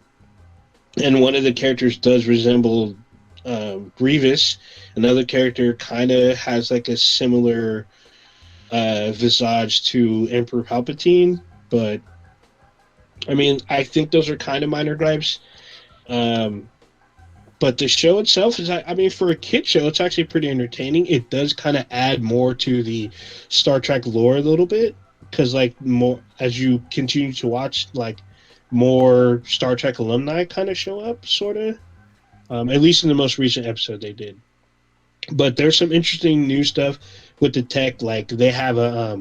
And one of the characters does resemble Grievous. Another character kind of has like a similar visage to Emperor Palpatine, but I mean, I think those are kind of minor gripes. But the show itself is, I mean, for a kid show, it's actually pretty entertaining. It does kind of add more to the Star Trek lore a little bit, because like more as you continue to watch, like more Star Trek alumni kind of show up, sort of. At least in the most recent episode, they did. But there's some interesting new stuff with the tech. Like they have a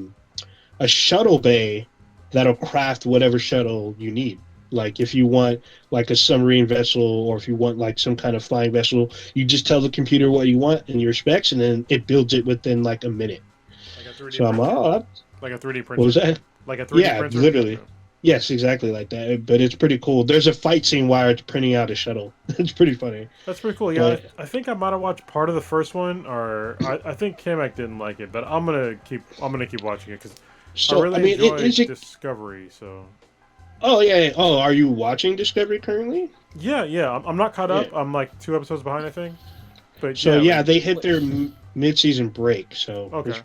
shuttle bay that'll craft whatever shuttle you need. Like if you want like a submarine vessel, or if you want like some kind of flying vessel, you just tell the computer what you want and your specs, and then it builds it within like a minute. Like a 3D so printer. I'm like a 3D printer. What was that? Like a 3D printer. Yeah, literally. Yes, exactly like that. But it's pretty cool. There's a fight scene while it's printing out a shuttle. It's pretty funny. That's pretty cool. Yeah, I think I might have watched part of the first one, or I think Kamek didn't like it, but I'm gonna keep watching it because I really enjoy Discovery. So. Oh yeah. Oh, are you watching Discovery currently? Yeah. I'm not caught up. I'm like 2 episodes behind, I think. But so they hit their mid-season break. So okay.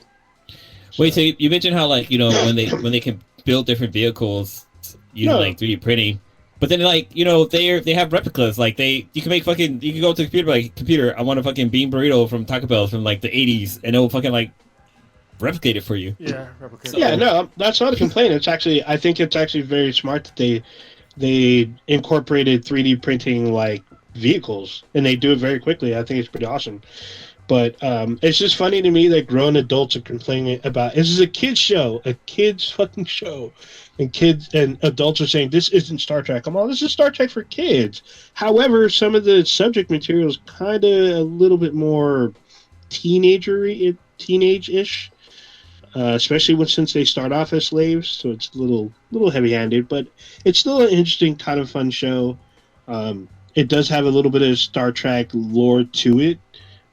Wait, so you mentioned how like when they can build different vehicles using like 3D printing, but then like they have replicas. Like you can go to the computer, like, computer, I want a fucking bean burrito from Taco Bell from like the 80s, and it'll fucking like replicate it for you. Yeah, replicate. Yeah, no, that's not a complaint. I think it's actually very smart that they incorporated 3D printing like vehicles, and they do it very quickly. I think it's pretty awesome. But it's just funny to me that grown adults are complaining about this is a kids show, a kids fucking show, and kids and adults are saying this isn't Star Trek. I'm all, this is Star Trek for kids. However, some of the subject material is kind of a little bit more teenage-ish, especially since they start off as slaves, so it's a little heavy-handed. But it's still an interesting kind of fun show. It does have a little bit of Star Trek lore to it.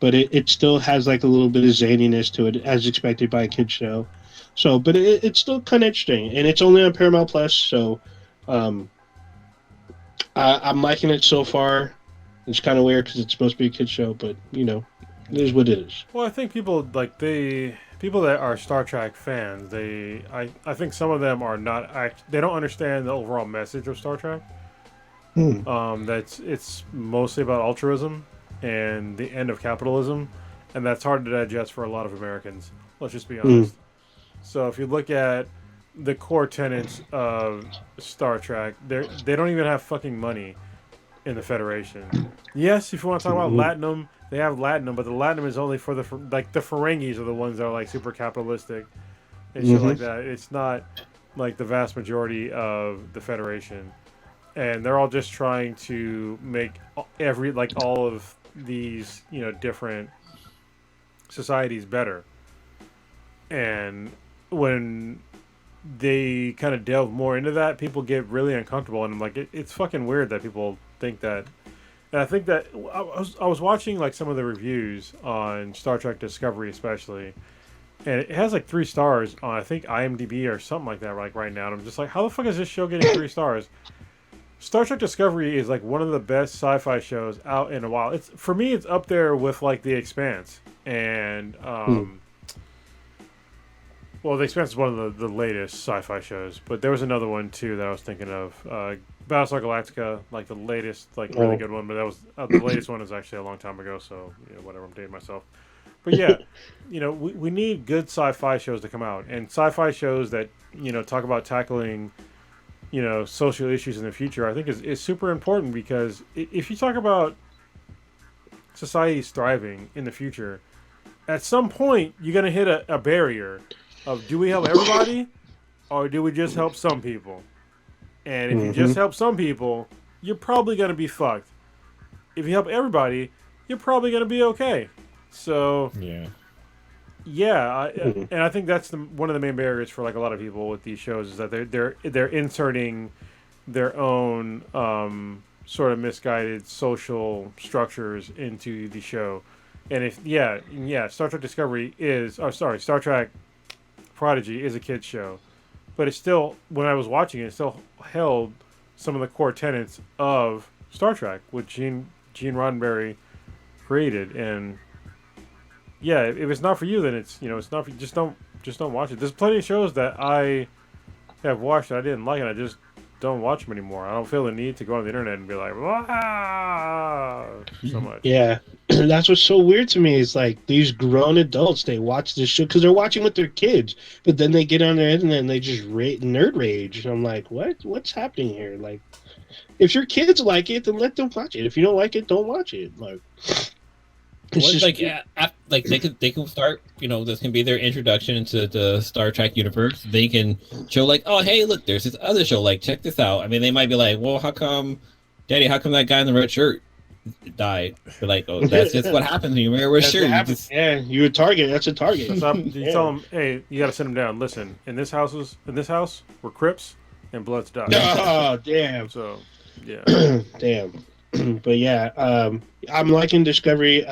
But it still has like a little bit of zaniness to it, as expected by a kid's show. So, but it's still kind of interesting, and it's only on Paramount Plus. So, I'm liking it so far. It's kind of weird because it's supposed to be a kid's show, but it is what it is. Well, I think people that are Star Trek fans, I think some of them are not. They don't understand the overall message of Star Trek. It's mostly about altruism and the end of capitalism, and that's hard to digest for a lot of Americans. Let's just be honest. So if you look at the core tenets of Star Trek, they don't even have fucking money in the Federation. Yes, if you want to talk about Latinum, they have Latinum, but the Latinum is only for the Ferengis are the ones that are like super capitalistic and shit like that. It's not like the vast majority of the Federation, and they're all just trying to make all of these different societies better. And when they kind of delve more into that, people get really uncomfortable, and I'm like, it's fucking weird that people think that. And I think that I was watching like some of the reviews on Star Trek Discovery, especially, and it has like 3 stars on I think IMDb or something like that. Like right now, and I'm just like, how the fuck is this show getting 3 stars? Star Trek Discovery is like one of the best sci-fi shows out in a while. It's for me, it's up there with like The Expanse and. Well, The Expanse is one of the latest sci-fi shows, but there was another one too that I was thinking of. Battlestar Galactica, like the latest, like really good one, but that was the latest one is actually a long time ago. So whatever, I'm dating myself. But yeah, we need good sci-fi shows to come out, and sci-fi shows that talk about tackling social issues in the future. I think is super important, because if you talk about society's thriving in the future, at some point you're gonna hit a barrier. Of do we help everybody, or do we just help some people? And if you just help some people, you're probably going to be fucked. If you help everybody, you're probably going to be okay. So and I think that's one of the main barriers for like a lot of people with these shows is that they're inserting their own sort of misguided social structures into the show. And Star Trek Discovery Star Trek Prodigy is a kid's show, but it's still, when I was watching it, it still held some of the core tenets of Star Trek, which Gene Roddenberry created. And if it's not for you, then it's it's not for you. Just don't watch it. There's plenty of shows that I have watched that I didn't like, and I just don't watch them anymore. I don't feel the need to go on the internet and be like, wow, so much. Yeah. That's what's so weird to me is like these grown adults, they watch this show because they're watching with their kids, but then they get on their internet and they just nerd rage. And I'm like, what's happening here? Like, if your kids like it, then let them watch it. If you don't like it, don't watch it. Like, it's just, like they can start. This can be their introduction into the Star Trek universe. They can show like, oh hey, look, there's this other show. Like, check this out. I mean, they might be like, well, how come that guy in the red shirt died? You're like, oh, that's just what happens when you wear a red shirt. You're a target. That's a target. So you tell them, hey, you got to sit them down. Listen, in this house we're Crips and Bloods die. Oh, damn. So, yeah. Damn. But yeah, I'm liking Discovery.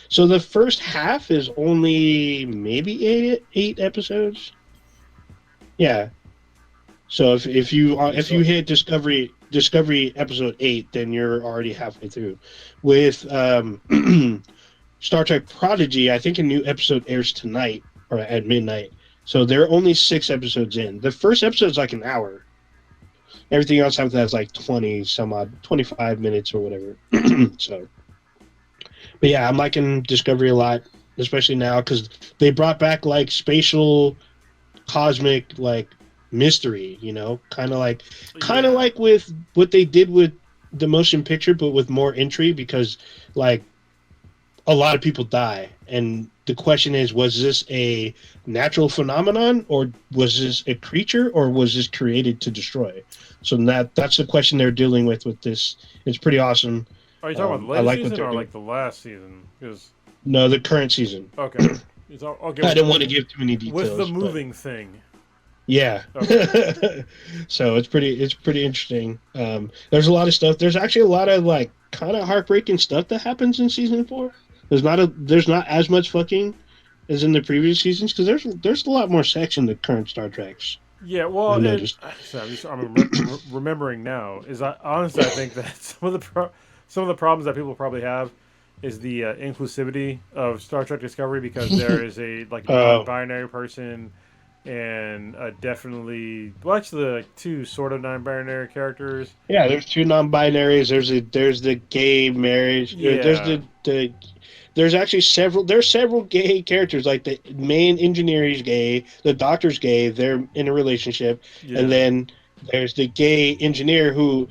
So the first half is only maybe eight episodes. Yeah. So if you hit Discovery episode 8, then you're already halfway through. With Star Trek Prodigy, I think a new episode airs tonight or at midnight. So they're only 6 episodes in. The first episode is like an hour. Everything else after that is like 25 minutes or whatever. So, but yeah, I'm liking Discovery a lot, especially now because they brought back like spatial, cosmic like mystery. Kind of like with what they did with the motion picture, but with more intrigue because like a lot of people die, and the question is, was this a natural phenomenon, or was this a creature, or was this created to destroy? So that's the question they're dealing with this. It's pretty awesome. Are you talking about the latest season or like the last season? No, the current season. Okay. I didn't want to give too many details. With the moving thing. Yeah. Okay. So it's pretty interesting. There's a lot of stuff. There's actually a lot of like kind of heartbreaking stuff that happens in season 4. There's not as much fucking as in the previous seasons because there's a lot more sex in the current Star Treks. Yeah, well, I'm remembering now. Honestly, I think that some of the problems that people probably have is the inclusivity of Star Trek Discovery, because there is a non-binary person and definitely actually 2 sort of non-binary characters. Yeah, there's 2 non-binaries. There's the gay marriage. Yeah. There's actually several gay characters. Like the main engineer is gay, the doctor's gay. They're in a relationship, and then there's the gay engineer who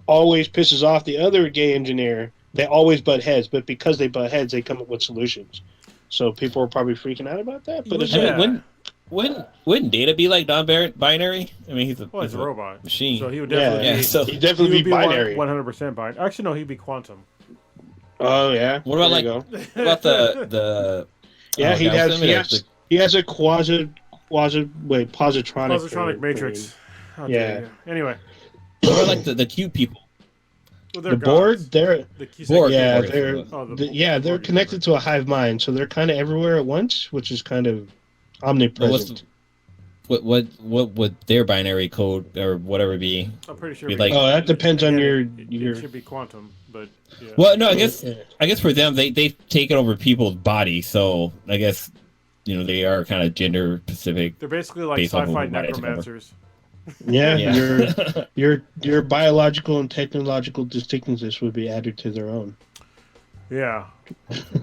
always pisses off the other gay engineer. They always butt heads, but because they butt heads, they come up with solutions. So people are probably freaking out about that. But wouldn't Data be like non-binary? I mean, he's a robot machine, so he would definitely he'd definitely be binary. 100% binary. Actually, no, he'd be quantum. Oh yeah. What about the? Yeah, he has a positronic matrix. Yeah. Anyway. What about like the cute people? Well, the board, they're Borg. Yeah, they're connected to a hive mind, so they're kind of everywhere at once, which is kind of omnipresent. What would their binary code or whatever be? I'm pretty sure. That depends on your. It should be quantum, but. Yeah. Well, no, I guess for them they've taken over people's bodies, so I guess they are kind of gender specific. They're basically like sci-fi necromancers. Yeah. your biological and technological distinctiveness would be added to their own. Yeah,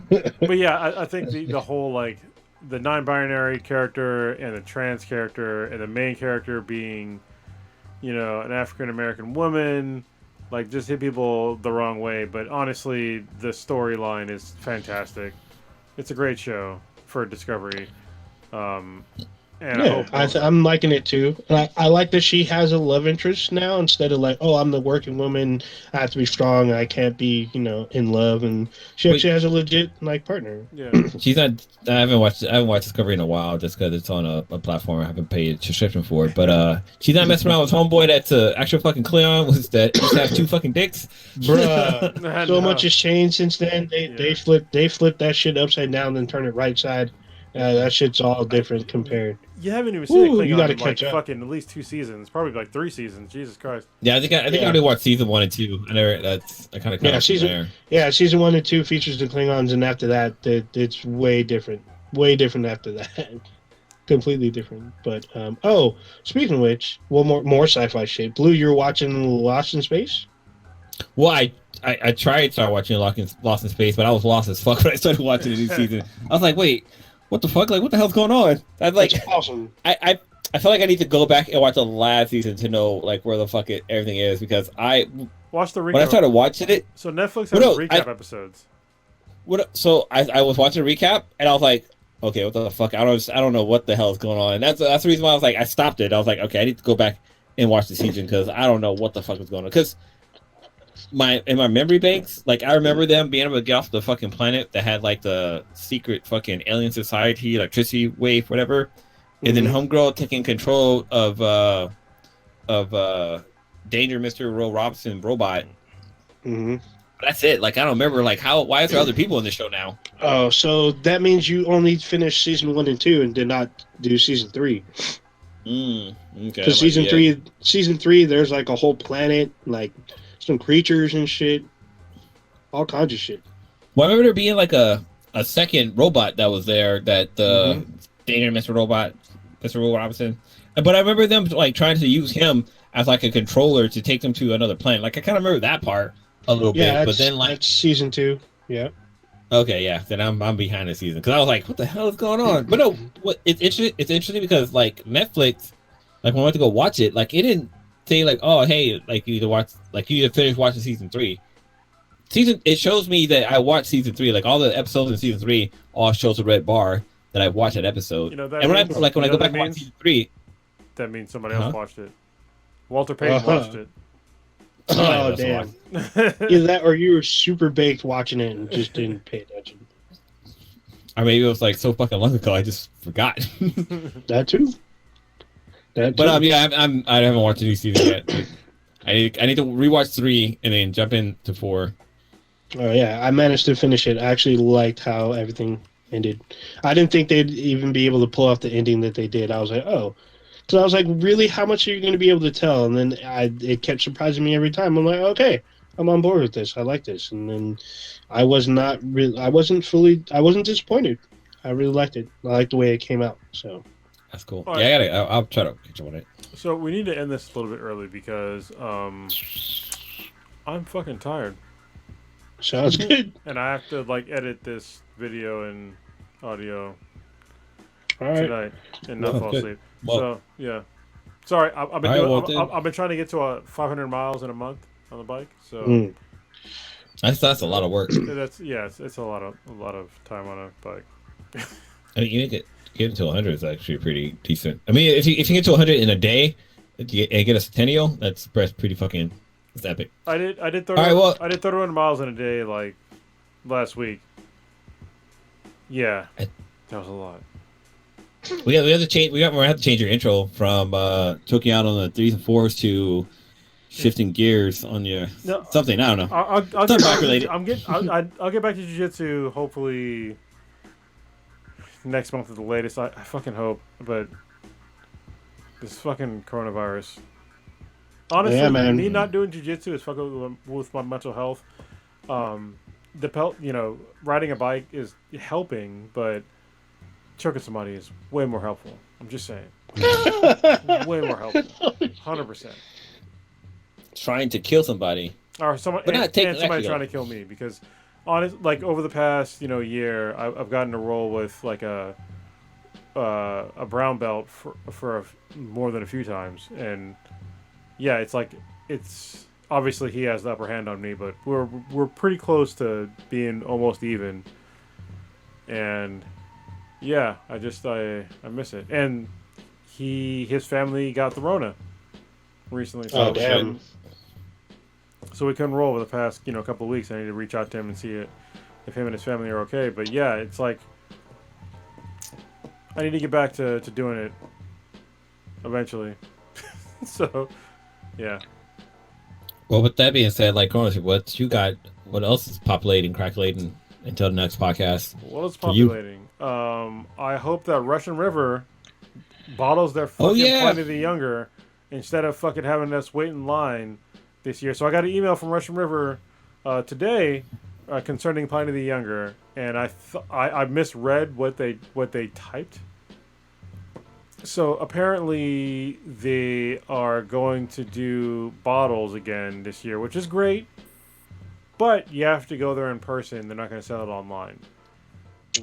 but yeah, I think the whole like the non-binary character and the trans character and the main character being, an African American woman, like just hit people the wrong way. But honestly, the storyline is fantastic. It's a great show for Discovery. And I'm liking it too. I like that she has a love interest now instead of like, I'm the working woman, I have to be strong, I can't be, in love, and she actually has a legit partner. Yeah, she's not. I haven't watched Discovery in a while just because it's on a platform I haven't paid a subscription for. But she's not messing around with homeboy that's actual fucking Cleon that just have two fucking dicks. Bruh, so much has changed since then. They flipped that shit upside down, then turn it right side. That shit's all different compared. You haven't even seen Klingon you gotta in catch up. Fucking at least 2 seasons, probably like 3 seasons. Jesus Christ. Yeah, I think I already watched season 1 and 2. I kind of season 1 and 2 features the Klingons, and after that, it's way different. Way different after that. Completely different. But speaking of which, one more sci-fi shit. Blue, you're watching Lost in Space? Well, I tried to start watching Lost in Space, but I was lost as fuck when I started watching the new season. I was like, wait. What the fuck? Like, what the hell's going on? That's awesome. I feel like I need to go back and watch the last season to know like where the fuck everything is, because I watched the recap. When I started watching it. So Netflix has recap episodes. So I was watching a recap and I was like, okay, what the fuck? I don't know what the hell is going on. And that's the reason why I was like, I stopped it. I was like, okay, I need to go back and watch the season because I don't know what the fuck is going on. Because in my memory banks, like I remember them being able to get off the fucking planet that had like the secret fucking alien society, electricity wave, whatever, and then Homegirl taking control of Danger Mr. Roe Robinson robot. Mm-hmm. That's it. Like I don't remember like why is there other people in the show now? Oh, so that means you only finished season 1 and 2 and did not do season 3. Okay. Because season 3, there's like a whole planet, like some creatures and shit, all kinds of shit. Well, I remember there being like a second robot that was there, that Danger Mr. Roe Robinson. But I remember them like trying to use him as like a controller to take them to another planet. Like I kind of remember that part a little bit, but then like that's season 2. Yeah. Okay, yeah. Then I'm behind the season because I was like, what the hell is going on? But no, it's interesting because like Netflix, like when I went to go watch it, like it didn't say like, oh hey, like you need to finish watching season 3. It shows me that I watched season 3, like all the episodes in season 3 all shows a red bar that I watched that episode. You know, and when I go back and watch season 3, that means somebody else watched it. Walter Page watched it. Oh damn! Either that or you were super baked watching it and just didn't pay attention. Or maybe it was like so fucking long ago I just forgot. That too. But yeah, I haven't watched the new season yet. Like, I need to rewatch 3 and then jump into 4. Oh yeah, I managed to finish it. I actually liked how everything ended. I didn't think they'd even be able to pull off the ending that they did. I was like, oh. So I was like, really, how much are you going to be able to tell? And then it kept surprising me every time. I'm like, okay, I'm on board with this. I like this. And then I wasn't disappointed. I really liked it. I liked the way it came out. So that's cool. All right. I'll try to catch up on it. So we need to end this a little bit early because I'm fucking tired. Sounds good. And I have to like edit this video and audio tonight and not fall asleep. Well, so yeah, sorry. I've been trying to get to 500 miles in a month on the bike. So that's a lot of work. It's a lot of time on a bike. I mean, you get to 100 is actually pretty decent. I mean, if you get to 100 in a day and get a centennial, that's pretty fucking. It's epic. I did 31 miles in a day like last week. Yeah, that was a lot. We have to change. We're gonna have to change your intro from choking out on the 3s and 4s to shifting gears on your something. I don't know. I'll get back related. I'll get back to jiu-jitsu hopefully next month at the latest. I fucking hope, but this fucking coronavirus. Honestly, me not doing jiu-jitsu is fucking with my mental health. Riding a bike is helping, but choking somebody is way more helpful. I'm just saying. Way more helpful. 100%. Trying to kill somebody. Or someone, somebody trying to kill me, because over the past year, I've gotten to roll with like a brown belt for more than a few times, and yeah, it's obviously he has the upper hand on me, but we're pretty close to being almost even, and yeah, I miss it, and his family got the Rona recently. So damn. So we couldn't roll over the past couple of weeks. I need to reach out to him and see if him and his family are okay. But yeah, it's like I need to get back to doing it eventually. So yeah. Well, with that being said, like, what else is populating, crackulating until the next podcast? What is populating? I hope that Russian River bottles their fucking Pliny the Younger instead of fucking having us wait in line this year. So I got an email from Russian River today concerning Pliny the Younger, and I misread what they typed. So apparently they are going to do bottles again this year, which is great, but you have to go there in person. They're not going to sell it online.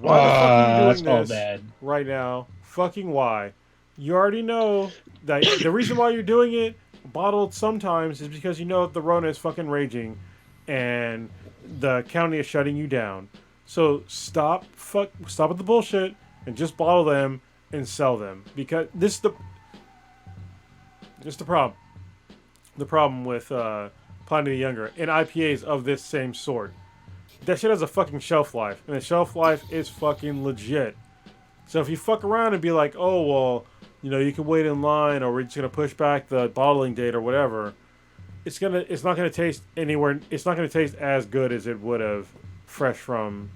Why the fuck are you doing this right now? Fucking why? You already know that the reason why you're doing it bottled sometimes is because the Rona is fucking raging and the county is shutting you down. So stop with the bullshit and just bottle them and sell them, because this is the problem. The problem with Pliny the Younger and IPAs of this same sort. That shit has a fucking shelf life, and the shelf life is fucking legit. So if you fuck around and be like, oh well, you can wait in line, or we're just gonna push back the bottling date or whatever, it's not gonna taste anywhere. It's not gonna taste as good as it would have fresh from,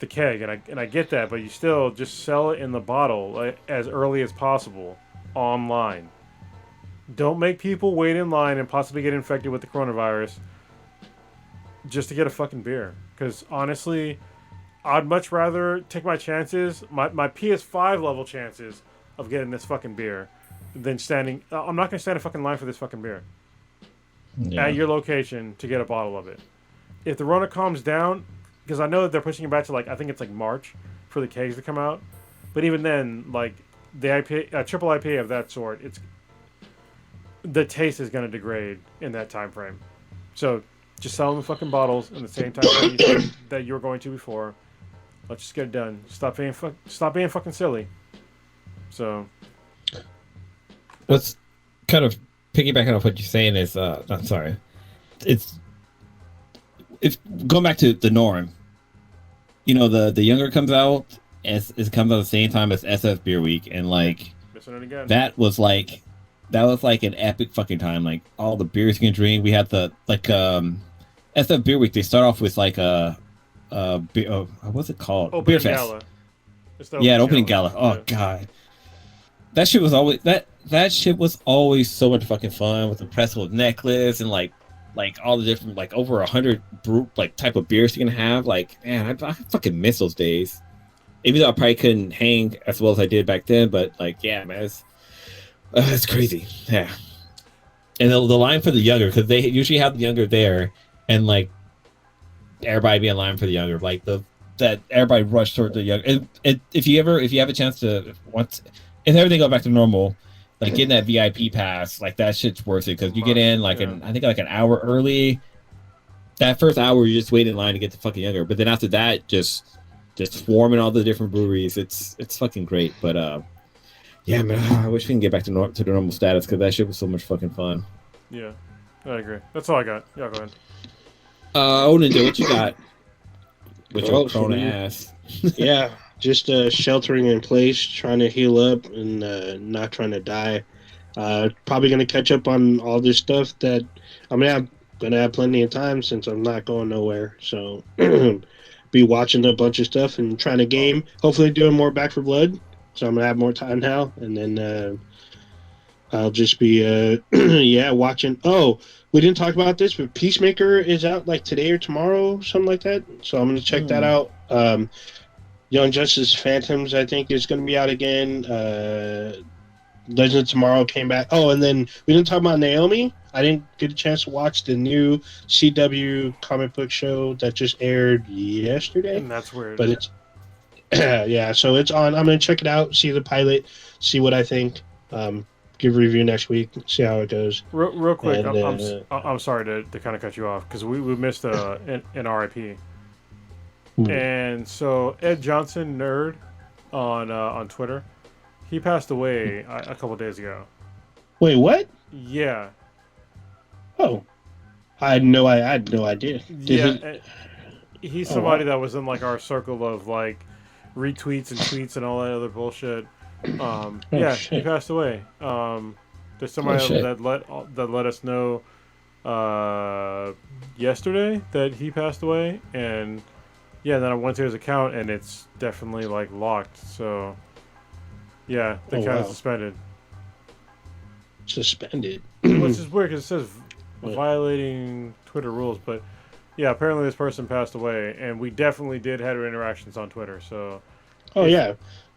the keg, and I get that, but you still just sell it in the bottle as early as possible online. Don't make people wait in line and possibly get infected with the coronavirus just to get a fucking beer. Because honestly, I'd much rather take my chances, my PS5 level chances of getting this fucking beer, than standing. I'm not gonna stand a fucking line for this fucking beer at your location to get a bottle of it. If the Rona calms down, because I know that they're pushing it back to I think it's March for the kegs to come out, but even then, the IPA, triple IPA of that sort, the taste is going to degrade in that time frame. So just sell them the fucking bottles in the same time frame that you were going to before. Let's just get it done. Stop being fucking silly. So what's kind of piggybacking off what you're saying is I'm sorry. It's going back to the norm. The Younger comes out, it comes out at the same time as SF Beer Week, and missing it again. That was an epic fucking time. All the beers you can drink. We had the SF Beer Week. They start off with what's it called? Opening Beer Fest. Gala. An opening gala. Oh god, that shit was always that shit was always so much fucking fun, with the pretzel necklace and all the different over 100 brew type of beers you can have. Man, I fucking miss those days. Even though I probably couldn't hang as well as I did back then, but yeah, man, it's crazy. Yeah, and the line for the Younger, because they usually have the Younger there, and everybody be in line for the Younger, that everybody rushed toward the Younger. And if you have a chance to if everything go back to normal, getting that VIP pass, that shit's worth it, because you get in I think an hour early. That first hour you just wait in line to get the fucking Younger, but then after that just swarming all the different breweries. It's fucking great. But yeah, man, I wish we can get back to the normal status, because that shit was so much fucking fun. Yeah, I agree. That's all I got. Yeah, go ahead. Ninja, what you got? With your Corona ass. Yeah, just sheltering in place, trying to heal up, and not trying to die. Probably gonna catch up on all this stuff that I'm gonna have plenty of time since I'm not going nowhere. So be watching a bunch of stuff and trying to game. Hopefully, doing more Back for Blood. So I'm gonna have more time now, and then I'll just be watching. Oh, we didn't talk about this, but Peacemaker is out like today or tomorrow, something like that. So I'm gonna check that out. Young Justice Phantoms, I think, is going to be out again. Legend of Tomorrow came back. Oh, and then we didn't talk about Naomi. I didn't get a chance to watch the new CW comic book show that just aired yesterday. And that's weird. But it's yeah, so it's on. I'm going to check it out, see the pilot, see what I think. Give a review next week, see how it goes. Real quick, and, I'm sorry to kind of cut you off because we missed an RIP. And so Ed Johnson, nerd, on Twitter, he passed away a couple days ago. Wait, what? Yeah. Oh, I had no idea. He's somebody that was in like our circle of like retweets and tweets and all that other bullshit. Shit. He passed away. There's somebody that let us know yesterday that he passed away, and then I went to his account and it's definitely like locked. So they kind of suspended. Suspended, which is weird because it says violating Twitter rules, but apparently this person passed away, and we definitely did have interactions on Twitter. So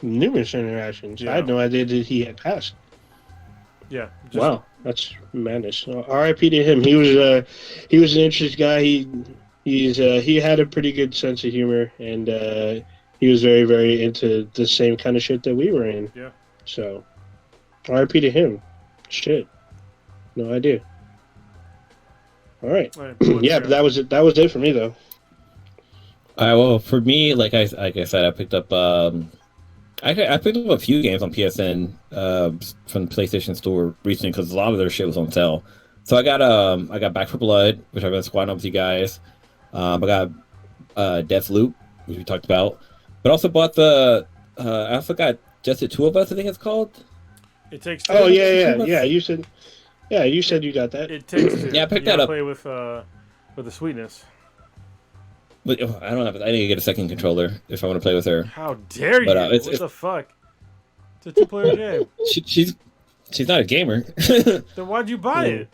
numerous interactions. I had no idea that he had passed. Wow, that's madness. R.I.P. to him. He was an interesting guy. He had a pretty good sense of humor, and he was very, very into the same kind of shit that we were in. Yeah. So, R.I.P. to him. Shit, no idea. All right. But that was it. That was it for me, though. Well, for me, like I said, I picked up I picked up a few games on PSN from the PlayStation Store recently because a lot of their shit was on sale. So I got Back for Blood, which I've been squatting up with you guys. I got Deathloop, which we talked about, but also bought I also got Just the Two of Us, I think it's called. It Takes Two. Oh yeah. You said you got that. It Takes Two. Yeah, I picked that up. Play with the sweetness. But I don't have. I need to get a second controller if I want to play with her. How dare you? But, what the fuck? It's a 2-player game. She's not a gamer. Then why'd you buy it?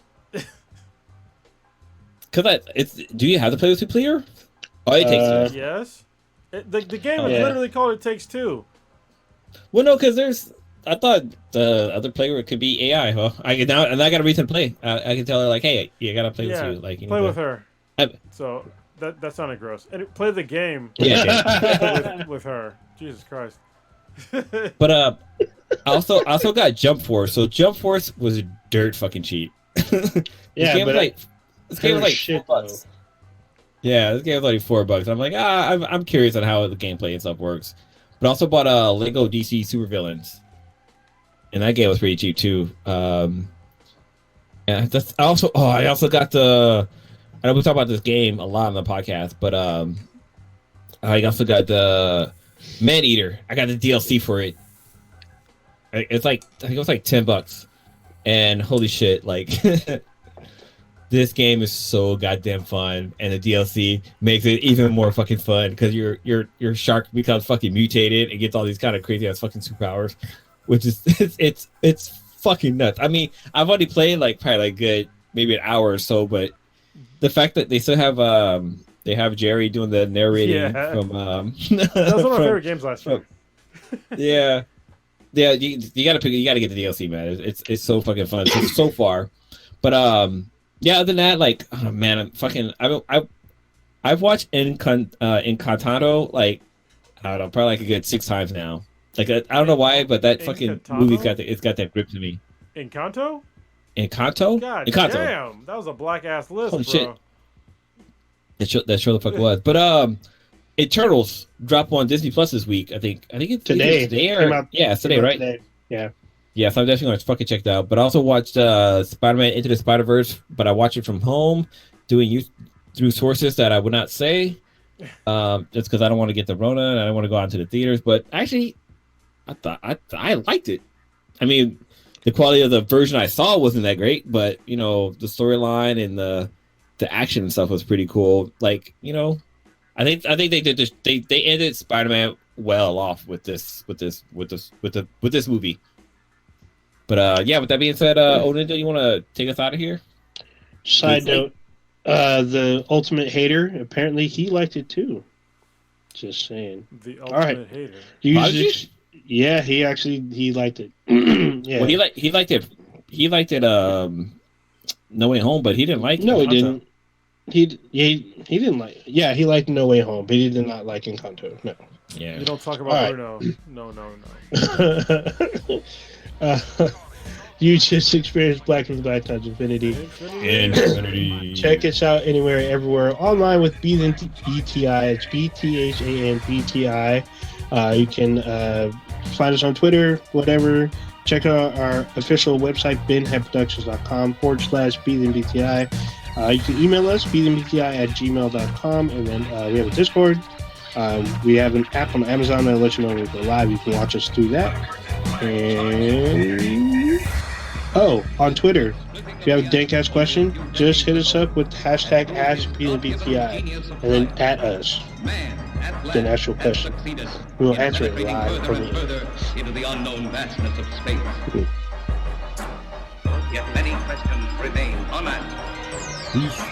Because do you have to play with 2-player? Oh, It Takes Two. Yes. The game is literally called It Takes Two. Well, no, because I thought the other player could be AI. Well, I got a reason to play. I can tell her like, hey, you gotta play with you. Like, play with her. So that sounded gross. And play the game. With her. Jesus Christ. But I also got Jump Force. So Jump Force was dirt fucking cheap. This game was like $4. Yeah, this game was like $4. I'm like, I'm curious on how the gameplay and stuff works. But I also bought Lego DC Supervillains, and that game was pretty cheap too. I also got the. I know we talk about this game a lot on the podcast, but I also got the Man Eater. I got the DLC for it. It's like I think it was like $10, and holy shit, like this game is so goddamn fun, and the DLC makes it even more fucking fun because your shark becomes fucking mutated and gets all these kind of crazy ass fucking superpowers, which is it's fucking nuts. I mean, I've already played like probably like good maybe an hour or so, but the fact that they still have Jerry doing the narrating from that was one of my favorite games last year. Yeah, you gotta get the DLC, man. It's so fucking fun so far, but other than that, like, oh man, I've watched Encanto like I don't know, probably like a good 6 times now. Like I don't know why, but that fucking movie's got that grip to me. Encanto. God Encanto. Damn, that was a black ass list, holy bro. Shit. That sure the fuck was. But Eternals dropped on Disney Plus this week. I think it's today. It's today, right? Today. Yeah. Yeah, so I'm definitely going to fucking check that out. But I also watched Spider-Man Into the Spider-Verse, but I watched it from home, doing through sources that I would not say, just because I don't want to get the Rona and I don't want to go out into the theaters. But actually, I liked it. I mean, the quality of the version I saw wasn't that great, but the storyline and the action and stuff was pretty cool. Like, I think they did this. They ended Spider-Man well off with this movie. But yeah, with that being said, Odin, you want to take us out of here? Side note, the Ultimate Hater, apparently he liked it too. Just saying. The Ultimate Hater. Yeah, he liked it. Yeah. Well, he liked it. He liked it. No Way Home, but he didn't like it. No, he didn't. He didn't like. Yeah, he liked No Way Home, but he did not like Encanto. No. Yeah. You don't talk about Bruno. No. You just experienced Black and Black Times Infinity. Check us out anywhere, everywhere, online with BTHAN BTI. It's BTHANBTI. You can find us on Twitter, whatever. Check out our official website, binheadproductions.com/BTI. You can email us, bthenbti@gmail.com, and then we have a Discord. We have an app on Amazon that'll let you know when we go live. You can watch us through that. And on Twitter, if you have a Dankcast question, just hit us up with hashtag #BTI and then at us. Then ask your question. We will answer it live from the into the unknown vastness of space. Yet many questions remain unanswered. Peace.